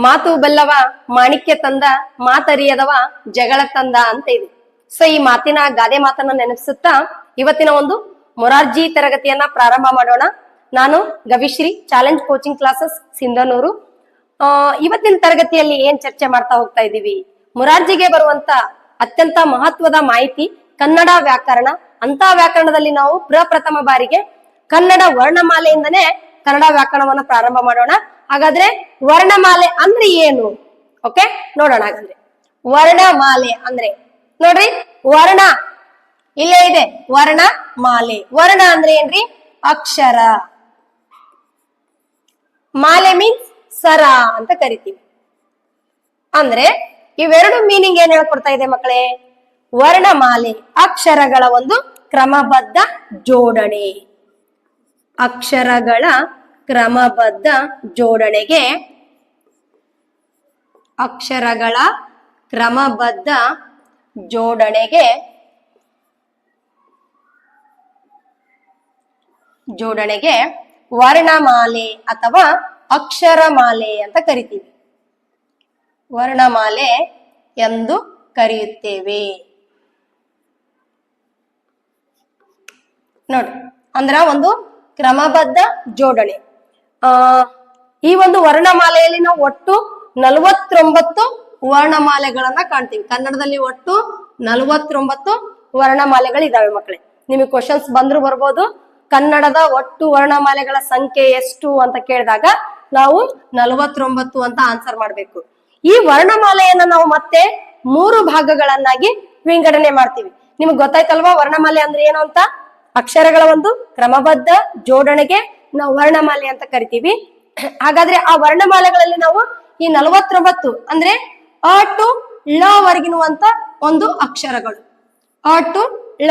ಮಾತು ಬಲ್ಲವ ಮಾಣಿಕ್ಯ ತಂದ ಮಾತರಿಯದವ ಜಗಳ ತಂದ ಅಂತ ಇದೆ. ಸೊ ಈ ಮಾತಿನ ಗಾದೆ ಮಾತನ್ನ ನೆನಪಿಸುತ್ತಾ ಇವತ್ತಿನ ಒಂದು ಮೊರಾರ್ಜಿ ತರಗತಿಯನ್ನ ಪ್ರಾರಂಭ ಮಾಡೋಣ. ನಾನು Gavishri, challenge coaching classes Sindhanur. ಇವತ್ತಿನ ತರಗತಿಯಲ್ಲಿ ಏನ್ ಚರ್ಚೆ ಮಾಡ್ತಾ ಹೋಗ್ತಾ ಇದ್ದೀವಿ, ಮೊರಾರ್ಜಿಗೆ ಬರುವಂತ ಅತ್ಯಂತ ಮಹತ್ವದ ಮಾಹಿತಿ ಕನ್ನಡ ವ್ಯಾಕರಣ. ಅಂತ ವ್ಯಾಕರಣದಲ್ಲಿ ನಾವು ಪ್ರಪ್ರಥಮ ಬಾರಿಗೆ ಕನ್ನಡ ವರ್ಣಮಾಲೆಯಿಂದನೇ ಕನ್ನಡ ವ್ಯಾಕರಣವನ್ನ ಪ್ರಾರಂಭ ಮಾಡೋಣ. ಹಾಗಾದ್ರೆ ವರ್ಣಮಾಲೆ ಅಂದ್ರೆ ಏನು? ಓಕೆ, ನೋಡೋಣ. ಹಾಗಾದ್ರೆ ವರ್ಣಮಾಲೆ ಅಂದ್ರೆ ನೋಡ್ರಿ, ವರ್ಣ ಇಲ್ಲೇ ಇದೆ, ವರ್ಣಮಾಲೆ. ವರ್ಣ ಅಂದ್ರೆ ಏನ್ರಿ? ಅಕ್ಷರ. ಮಾಲೆ ಮೀನ್ಸ್ ಸರ ಅಂತ ಕರಿತೀವಿ. ಅಂದ್ರೆ ಇವೆರಡು ಮೀನಿಂಗ್ ಏನ್ ಹೇಳ್ಕೊಡ್ತಾ ಇದೆ ಮಕ್ಕಳೇ? ವರ್ಣಮಾಲೆ ಅಕ್ಷರಗಳ ಒಂದು ಕ್ರಮಬದ್ಧ ಜೋಡಣೆ. ಅಕ್ಷರಗಳ ಕ್ರಮಬದ್ಧ ಜೋಡಣೆಗೆ, ಅಕ್ಷರಗಳ ಕ್ರಮಬದ್ಧ ಜೋಡಣೆಗೆ ವರ್ಣಮಾಲೆ ಅಥವಾ ಅಕ್ಷರಮಾಲೆ ಅಂತ ಕರಿತೀವಿ. ವರ್ಣಮಾಲೆ ಎಂದು ಕರೆಯುತ್ತೇವೆ. ನೋಡ್ರಿ, ಅಂದ್ರ ಒಂದು ಕ್ರಮಬದ್ಧ ಜೋಡಣೆ. ಈ ಒಂದು ವರ್ಣಮಾಲೆಯಲ್ಲಿ ನಾವು ಒಟ್ಟು 49 ವರ್ಣಮಾಲೆಗಳನ್ನ ಕಾಣ್ತೀವಿ. ಕನ್ನಡದಲ್ಲಿ ಒಟ್ಟು 49 ವರ್ಣಮಾಲೆಗಳಿದಾವೆ ಮಕ್ಕಳೇ. ನಿಮಗೆ ಕ್ವಶನ್ಸ್ ಬಂದ್ರು ಬರ್ಬೋದು, ಕನ್ನಡದ ಒಟ್ಟು ವರ್ಣಮಾಲೆಗಳ ಸಂಖ್ಯೆ ಎಷ್ಟು ಅಂತ ಕೇಳಿದಾಗ ನಾವು 49 ಅಂತ ಆನ್ಸರ್ ಮಾಡ್ಬೇಕು. ಈ ವರ್ಣಮಾಲೆಯನ್ನ ನಾವು ಮತ್ತೆ 3 ಭಾಗಗಳನ್ನಾಗಿ ವಿಂಗಡಣೆ ಮಾಡ್ತೀವಿ. ನಿಮ್ಗೆ ಗೊತ್ತಾಯ್ತಲ್ವಾ ವರ್ಣಮಾಲೆ ಅಂದ್ರೆ ಏನು ಅಂತ? ಅಕ್ಷರಗಳ ಒಂದು ಕ್ರಮಬದ್ಧ ಜೋಡಣೆಗೆ ನಾವು ವರ್ಣಮಾಲೆ ಅಂತ ಕರಿತೀವಿ. ಹಾಗಾದ್ರೆ ಆ ವರ್ಣಮಾಲೆಗಳಲ್ಲಿ ನಾವು ಈ 49 ಅಂದ್ರೆ ಅ ಟು ಳ ವರ್ಗಿನುವಂತ ಒಂದು ಅಕ್ಷರಗಳು, ಅ ಟು ಳ,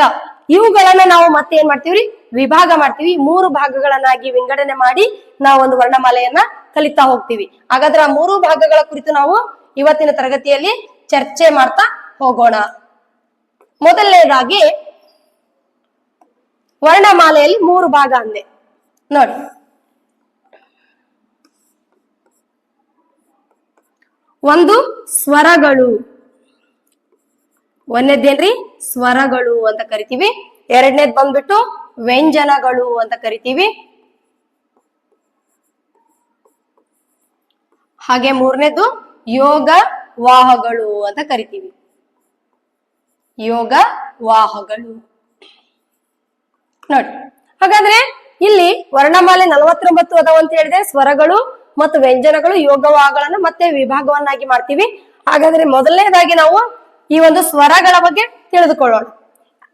ಇವುಗಳನ್ನ ನಾವು ಮತ್ತೆ ಏನ್ ಮಾಡ್ತೀವಿ? ವಿಭಾಗ ಮಾಡ್ತೀವಿ. 3 ಭಾಗಗಳನ್ನಾಗಿ ವಿಂಗಡಣೆ ಮಾಡಿ ನಾವು ಒಂದು ವರ್ಣಮಾಲೆಯನ್ನ ಕಲಿತಾ ಹೋಗ್ತೀವಿ. ಹಾಗಾದ್ರೆ ಆ 3 ಭಾಗಗಳ ಕುರಿತು ನಾವು ಇವತ್ತಿನ ತರಗತಿಯಲ್ಲಿ ಚರ್ಚೆ ಮಾಡ್ತಾ ಹೋಗೋಣ. ಮೊದಲನೇದಾಗಿ ವರ್ಣಮಾಲೆಯಲ್ಲಿ 3 ಭಾಗ ಅಂದೆ ನೋಡಿ. ಒಂದು ಸ್ವರಗಳು, ಒಂದನೇದೇನ್ರಿ? ಸ್ವರಗಳು ಅಂತ ಕರಿತೀವಿ. ಎರಡನೇದ್ ಬಂದ್ಬಿಟ್ಟು ವ್ಯಂಜನಗಳು ಅಂತ ಕರಿತೀವಿ. ಹಾಗೆ ಮೂರನೇದು ಯೋಗ ವಾಹಗಳು ಅಂತ ಕರಿತೀವಿ. ಯೋಗ ವಾಹಗಳು ನೋಡಿ. ಹಾಗಾದ್ರೆ ಇಲ್ಲಿ ವರ್ಣಮಾಲೆ 49 ಅದಾವ ಅಂತ ಹೇಳಿದ್ರೆ ಸ್ವರಗಳು ಮತ್ತು ವ್ಯಂಜನಗಳು, ಯೋಗವಾಹಗಳನ್ನ ಮತ್ತೆ ವಿಭಾಗವನ್ನಾಗಿ ಮಾಡ್ತೀವಿ. ಹಾಗಾದ್ರೆ ಮೊದಲನೇದಾಗಿ ನಾವು ಈ ಒಂದು ಸ್ವರಗಳ ಬಗ್ಗೆ ತಿಳಿದುಕೊಳ್ಳೋಣ.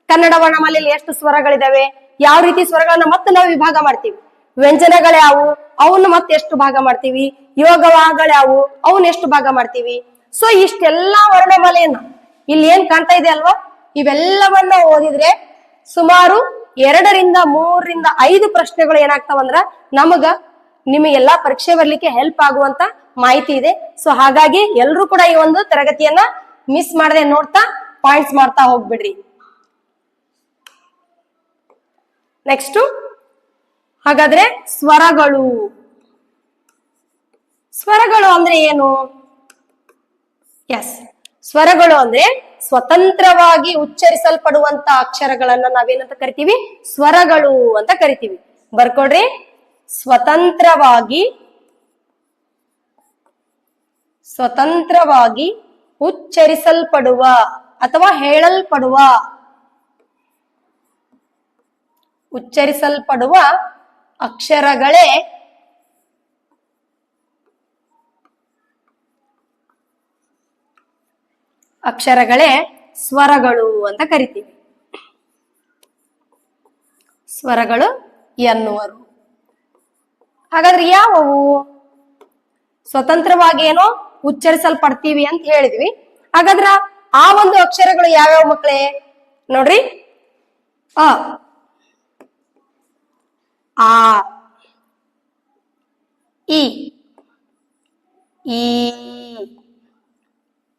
ಕನ್ನಡ ವರ್ಣಮಾಲೆಯಲ್ಲಿ ಎಷ್ಟು ಸ್ವರಗಳಿದಾವೆ, ಯಾವ ರೀತಿ ಸ್ವರಗಳನ್ನ ಮತ್ತೆ ನಾವು ವಿಭಾಗ ಮಾಡ್ತೀವಿ, ವ್ಯಂಜನಗಳ್ಯಾವು, ಅವನ್ನ ಮತ್ತೆ ಎಷ್ಟು ಭಾಗ ಮಾಡ್ತೀವಿ, ಯೋಗವಾಹಗಳ್ಯಾವು, ಅವನ್ನ ಎಷ್ಟು ಭಾಗ ಮಾಡ್ತೀವಿ. ಸೊ ಇಷ್ಟೆಲ್ಲಾ ವರ್ಣಮಾಲೆಯನ್ನ ಇಲ್ಲಿ ಏನ್ ಕಾಣ್ತಾ ಇದೆ ಅಲ್ವಾ, ಇವೆಲ್ಲವನ್ನ ಓದಿದ್ರೆ ಸುಮಾರು 2 ರಿಂದ 3 ರಿಂದ 5 ಪ್ರಶ್ನೆಗಳು ಏನಾಗ್ತಾವಂದ್ರ ನಿಮಗೆಲ್ಲಾ ಪರೀಕ್ಷೆ ಬರ್ಲಿಕ್ಕೆ ಹೆಲ್ಪ್ ಆಗುವಂತ ಮಾಹಿತಿ ಇದೆ. ಸೊ ಹಾಗಾಗಿ ಎಲ್ರು ಕೂಡ ಈ ಒಂದು ತರಗತಿಯನ್ನ ಮಿಸ್ ಮಾಡದೆ ನೋಡ್ತಾ ಪಾಯಿಂಟ್ಸ್ ಮಾಡ್ತಾ ಹೋಗ್ಬಿಡ್ರಿ. ನೆಕ್ಸ್ಟ್ ಹಾಗಾದ್ರೆ ಸ್ವರಗಳು. ಸ್ವರಗಳು ಅಂದ್ರೆ ಏನು? ಎಸ್, ಸ್ವರಗಳು ಅಂದ್ರೆ ಸ್ವತಂತ್ರವಾಗಿ ಉಚ್ಚರಿಸಲ್ಪಡುವಂತ ಅಕ್ಷರಗಳನ್ನ ನಾವೇನಂತ ಕರಿತೀವಿ? ಸ್ವರಗಳು ಅಂತ ಕರಿತೀವಿ. ಬರ್ಕೊಡ್ರಿ, ಸ್ವತಂತ್ರವಾಗಿ ಉಚ್ಚರಿಸಲ್ಪಡುವ ಅಥವಾ ಹೇಳಲ್ಪಡುವ ಅಕ್ಷರಗಳೇ ಸ್ವರಗಳು ಅಂತ ಕರಿತೀವಿ. ಸ್ವರಗಳು ಎನ್ನುವರು. ಹಾಗಾದ್ರೆ ಯಾವುವು? ಸ್ವತಂತ್ರವಾಗಿ ಏನೋ ಉಚ್ಚರಿಸಲ್ಪಡ್ತೀವಿ ಅಂತ ಹೇಳಿದ್ವಿ. ಹಾಗಾದ್ರ ಆ ಒಂದು ಅಕ್ಷರಗಳು ಯಾವ್ಯಾವ ಮಕ್ಕಳೇ? ನೋಡ್ರಿ, ಅ, ಆ, ಇ, ಈ,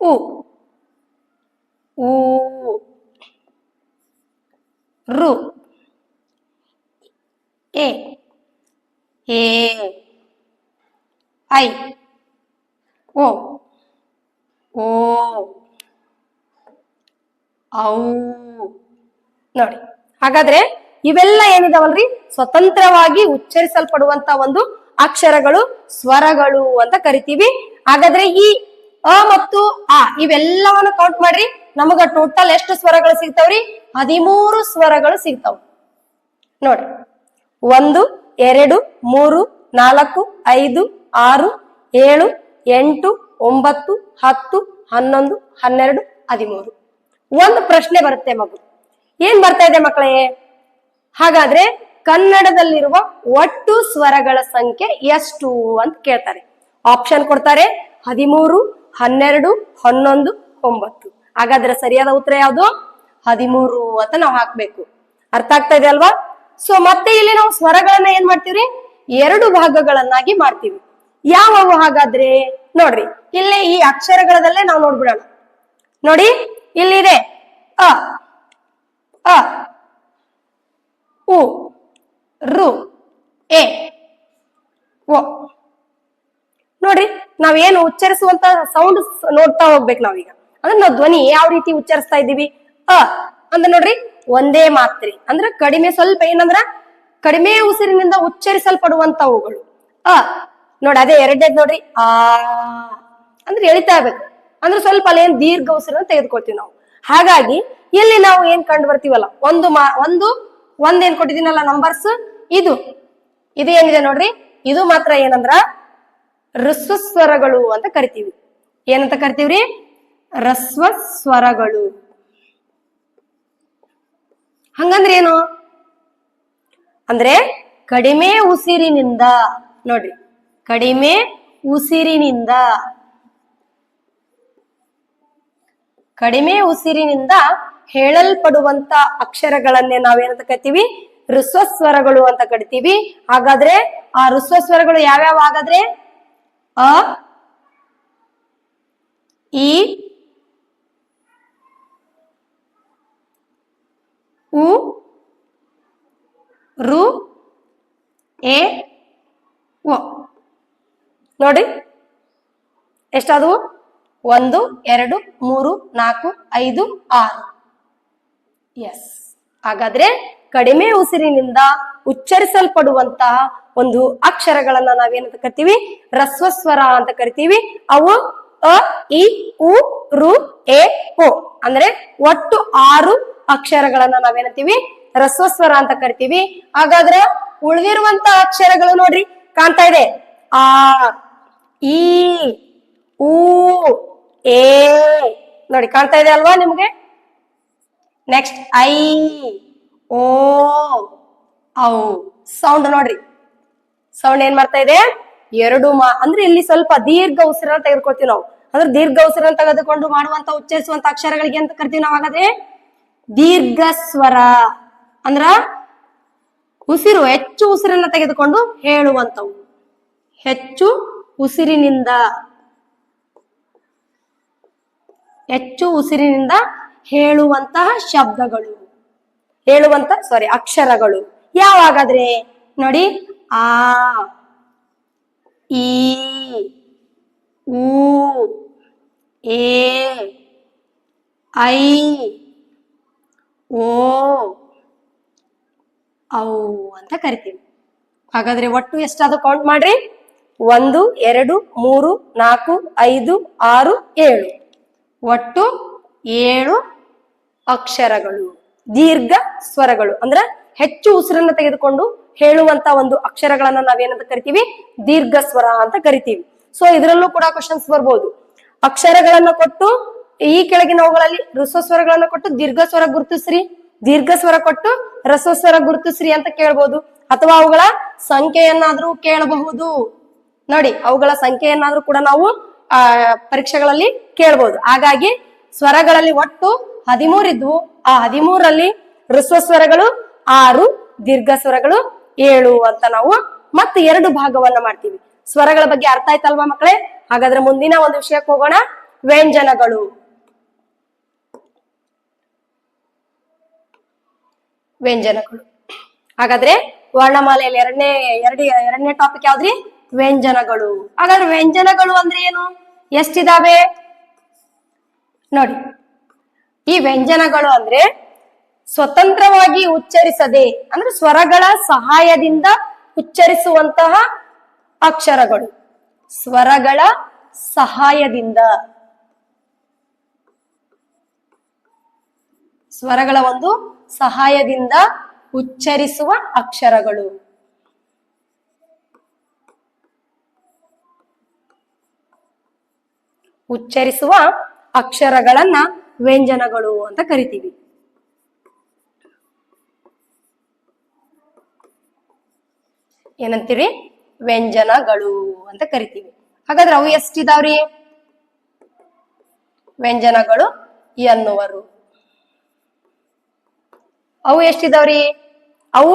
ಉ, ಊ, ರು, ಎ, ಐ, ಓ ಓ ಔ ನೋಡಿ. ಹಾಗಾದ್ರೆ ಇವೆಲ್ಲ ಏನಿದಾವಲ್ರಿ ಸ್ವತಂತ್ರವಾಗಿ ಉಚ್ಚರಿಸಲ್ಪಡುವಂತ ಒಂದು ಅಕ್ಷರಗಳು ಸ್ವರಗಳು ಅಂತ ಕರಿತೀವಿ. ಹಾಗಾದ್ರೆ ಈ ಅ ಮತ್ತು ಆ ಇವೆಲ್ಲವನ್ನ ಕೌಂಟ್ ಮಾಡ್ರಿ, ನಮಗ ಟೋಟಲ್ ಎಷ್ಟು ಸ್ವರಗಳು ಸಿಗ್ತಾವ್ರಿ? 13 ಸ್ವರಗಳು ಸಿಗ್ತಾವ ನೋಡ್ರಿ. 1 2 3 4 5 6 7 8 9 10 11 12 13. ಒಂದು ಪ್ರಶ್ನೆ ಬರುತ್ತೆ ಮಗು, ಏನ್ ಬರ್ತಾ ಇದೆ ಮಕ್ಕಳೇ? ಹಾಗಾದ್ರೆ ಕನ್ನಡದಲ್ಲಿರುವ ಒಟ್ಟು ಸ್ವರಗಳ ಸಂಖ್ಯೆ ಎಷ್ಟು ಅಂತ ಕೇಳ್ತಾರೆ. ಆಪ್ಷನ್ ಕೊಡ್ತಾರೆ 13, 12, 11, 9. ಹಾಗಾದ್ರೆ ಸರಿಯಾದ ಉತ್ತರ ಯಾವುದು? 13 ಅಂತ ನಾವು ಹಾಕ್ಬೇಕು. ಅರ್ಥ ಆಗ್ತಾ ಇದೆ ಅಲ್ವಾ? ಸೊ ಮತ್ತೆ ಇಲ್ಲಿ ನಾವು ಸ್ವರಗಳನ್ನ ಏನ್ ಮಾಡ್ತೀವಿ? 2 ಭಾಗಗಳನ್ನಾಗಿ ಮಾಡ್ತೀವಿ. ಯಾವವು ಹಾಗಾದ್ರೆ? ನೋಡ್ರಿ, ಇಲ್ಲೇ ಈ ಅಕ್ಷರಗಳದಲ್ಲೇ ನಾವು ನೋಡ್ಬಿಡೋಣ. ನೋಡಿ, ಇಲ್ಲಿದೆ ಅ ಅ ಉ ರು ಎ ಓ. ನೋಡ್ರಿ, ನಾವೇನು ಉಚ್ಚರಿಸುವಂತ ಸೌಂಡ್ ನೋಡ್ತಾ ಹೋಗ್ಬೇಕು ನಾವೀಗ. ಅಂದ್ರೆ ನಾವು ಧ್ವನಿ ಯಾವ ರೀತಿ ಉಚ್ಚರಿಸ್ತಾ ಇದ್ದೀವಿ? ಅ ಅಂದ್ರೆ ನೋಡ್ರಿ ಒಂದೇ ಮಾತ್ರೆ, ಅಂದ್ರೆ ಕಡಿಮೆ, ಸ್ವಲ್ಪ ಏನಂದ್ರ ಕಡಿಮೆ ಉಸಿರಿನಿಂದ ಉಚ್ಚರಿಸಲ್ಪಡುವಂತವುಗಳು ಅ. ನೋಡಿ ಅದೇ ಎರಡನೇದ್ ನೋಡ್ರಿ ಆ ಅಂದ್ರೆ ಎಳಿತಾ ಇರ್ಬೇಕು, ಅಂದ್ರೆ ಸ್ವಲ್ಪ ಅಲ್ಲಿ ಏನ್ ದೀರ್ಘ ಉಸಿರನ್ನ ತೆಗೆದುಕೊಳ್ತೀವಿ ನಾವು. ಹಾಗಾಗಿ ಇಲ್ಲಿ ನಾವು ಏನ್ ಕಂಡು ಬರ್ತೀವಲ್ಲ, ಒಂದೇನ್ ಕೊಟ್ಟಿದ್ದೀನಲ್ಲ ನಂಬರ್ಸ್, ಇದು ಏನಿದೆ ನೋಡ್ರಿ, ಇದು ಮಾತ್ರ ಏನಂದ್ರ ಹ್ರಸ್ವ ಸ್ವರಗಳು ಅಂತ ಕರಿತೀವಿ. ಏನಂತ ಕರಿತೀವ್ರಿ? ಹ್ರಸ್ವ ಸ್ವರಗಳು. ಹಂಗಂದ್ರೆ ಏನು ಅಂದ್ರೆ ಕಡಿಮೆ ಉಸಿರಿನಿಂದ, ನೋಡ್ರಿ ಕಡಿಮೆ ಉಸಿರಿನಿಂದ ಹೇಳಲ್ಪಡುವಂತ ಅಕ್ಷರಗಳನ್ನೇ ನಾವೇನಂತ ಕರಿತೀವಿ? ಹ್ರಸ್ವ ಸ್ವರಗಳು ಅಂತ ಕರಿತೀವಿ. ಹಾಗಾದ್ರೆ ಆ ಹ್ರಸ್ವ ಸ್ವರಗಳು ಯಾವ್ಯಾವ? ಹಾಗಾದ್ರೆ ಅ ಇ ಉ ರು ಎ ಓ. ನೋಡಿ ಎಷ್ಟಾದವು? 1 2 3 4 5 6. ಎಸ್. ಹಾಗಾದ್ರೆ ಕಡಿಮೆ ಉಸಿರಿನಿಂದ ಉಚ್ಚರಿಸಲ್ಪಡುವಂತಹ ಒಂದು ಅಕ್ಷರಗಳನ್ನ ನಾವೇನಂತ ಕರಿತೀವಿ? ಹ್ರಸ್ವ ಸ್ವರ ಅಂತ ಕರಿತೀವಿ. ಅವು ಅ ಇ ಉ ರು ಎ ಓ. ಅಂದ್ರೆ ಒಟ್ಟು 6 ಅಕ್ಷರಗಳನ್ನ ನಾವೇನಂತೀವಿ? ಹ್ರಸ್ವ ಸ್ವರ ಅಂತ ಕರಿತೀವಿ. ಹಾಗಾದ್ರೆ ಉಳಿದಿರುವಂತ ಅಕ್ಷರಗಳು ನೋಡ್ರಿ ಕಾಣ್ತಾ ಇದೆ, ಆ ಈ ಊ ಎ. ನೋಡಿ ಕಾಣ್ತಾ ಇದೆ ಅಲ್ವಾ ನಿಮ್ಗೆ? ನೆಕ್ಸ್ಟ್ ಐ ಓ ಔ. ಸೌಂಡ್ ನೋಡ್ರಿ, ಸೌಂಡ್ ಏನ್ ಮಾಡ್ತಾ ಇದೆ? ಅಂದ್ರೆ ಇಲ್ಲಿ ಸ್ವಲ್ಪ ದೀರ್ಘ ಉಸಿರನ್ನ ತೆಗೆದುಕೊಳ್ತೀವಿ ನಾವು. ಅಂದ್ರೆ ದೀರ್ಘ ಉಸಿರನ್ನ ತೆಗೆದುಕೊಂಡು ಮಾಡುವಂತ ಉಚ್ಚರಿಸುವಂತ ಅಕ್ಷರಗಳಿಗೆ ಅಂತ ಕರಿತೀವಿ ನಾವು. ಹಾಗಾದ್ರೆ ದೀರ್ಘ ಸ್ವರ ಅಂದ್ರ ಹೆಚ್ಚು ಉಸಿರನ್ನ ತೆಗೆದುಕೊಂಡು ಹೇಳುವಂತವು, ಹೆಚ್ಚು ಉಸಿರಿನಿಂದ ಹೇಳುವಂತಹ ಶಬ್ದಗಳು, ಅಕ್ಷರಗಳು ಯಾವಾಗಾದ್ರೆ ನೋಡಿ, ಆ ಈ ಊ ಎ ಐ ಓ ಔ ಅಂತ ಕರಿತೀವಿ. ಹಾಗಾದ್ರೆ ಒಟ್ಟು ಎಷ್ಟಾದ್ರೂ ಕೌಂಟ್ ಮಾಡ್ರಿ. 1 2 3 4 5 6 7. ಒಟ್ಟು 7 ಅಕ್ಷರಗಳು, ದೀರ್ಘ ಸ್ವರಗಳು. ಅಂದ್ರೆ ಹೆಚ್ಚು ಉಸಿರನ್ನ ತೆಗೆದುಕೊಂಡು ಹೇಳುವಂತ ಒಂದು ಅಕ್ಷರಗಳನ್ನ ನಾವೇನಂತ ಕರಿತೀವಿ? ದೀರ್ಘ ಸ್ವರ ಅಂತ ಕರಿತೀವಿ. ಸೊ ಇದರಲ್ಲೂ ಕೂಡ ಕ್ವಶನ್ಸ್ ಬರ್ಬೋದು. ಅಕ್ಷರಗಳನ್ನ ಕೊಟ್ಟು ಈ ಕೆಳಗಿನವುಗಳಲ್ಲಿ ಹ್ರಸ್ವ ಸ್ವರಗಳನ್ನ ಕೊಟ್ಟು ದೀರ್ಘ ಸ್ವರ ಗುರುತಿಸ್ರಿ, ದೀರ್ಘ ಸ್ವರ ಕೊಟ್ಟು ಹ್ರಸ್ವ ಸ್ವರ ಗುರುತಿಸ್ರಿ ಅಂತ ಕೇಳ್ಬೋದು. ಅಥವಾ ಅವುಗಳ ಸಂಖ್ಯೆಯನ್ನಾದ್ರೂ ಕೇಳಬಹುದು. ನೋಡಿ, ಅವುಗಳ ಸಂಖ್ಯೆಯನ್ನಾದ್ರೂ ಕೂಡ ನಾವು ಪರೀಕ್ಷೆಗಳಲ್ಲಿ ಕೇಳ್ಬೋದು. ಹಾಗಾಗಿ ಸ್ವರಗಳಲ್ಲಿ ಒಟ್ಟು 13 ಇದ್ವು. ಆ 13ರಲ್ಲಿ ಹ್ರಸ್ವ ಸ್ವರಗಳು 6, ದೀರ್ಘ ಸ್ವರಗಳು 7 ಅಂತ ನಾವು ಮತ್ತೆ 2 ಭಾಗವನ್ನ ಮಾಡ್ತೀವಿ. ಸ್ವರಗಳ ಬಗ್ಗೆ ಅರ್ಥ ಆಯ್ತಲ್ವಾ ಮಕ್ಕಳೇ? ಹಾಗಾದ್ರೆ ಮುಂದಿನ ಒಂದು ವಿಷಯಕ್ಕೆ ಹೋಗೋಣ, ವ್ಯಂಜನಗಳು. ಹಾಗಾದ್ರೆ ವರ್ಣಮಾಲೆಯಲ್ಲಿ ಎರಡನೇ ಟಾಪಿಕ್ ಯಾವ್ದ್ರಿ? ವ್ಯಂಜನಗಳು. ಹಾಗಾದ್ರೆ ವ್ಯಂಜನಗಳು ಅಂದ್ರೆ ಏನು? ಎಷ್ಟಿದಾವೆ ನೋಡಿ. ಈ ವ್ಯಂಜನಗಳು ಅಂದ್ರೆ ಸ್ವತಂತ್ರವಾಗಿ ಉಚ್ಚರಿಸದೆ ಅಂದ್ರೆ ಸ್ವರಗಳ ಸಹಾಯದಿಂದ ಉಚ್ಚರಿಸುವಂತಹ ಅಕ್ಷರಗಳು. ಸ್ವರಗಳ ಸಹಾಯದಿಂದ, ಸ್ವರಗಳ ಒಂದು ಸಹಾಯದಿಂದ ಉಚ್ಚರಿಸುವ ಅಕ್ಷರಗಳು. ಉಚ್ಚರಿಸುವ ಅಕ್ಷರಗಳನ್ನ ವ್ಯಂಜನಗಳು ಅಂತ ಕರಿತೀವಿ. ಏನಂತೀರಿ? ವ್ಯಂಜನಗಳು ಅಂತ ಕರಿತೀವಿ. ಹಾಗಾದ್ರೆ ಅವು ಎಷ್ಟಿದಾವ್ರಿ? ವ್ಯಂಜನಗಳು ಎನ್ನುವರು. ಅವು ಎಷ್ಟಿದಾವ್ರಿ? ಅವು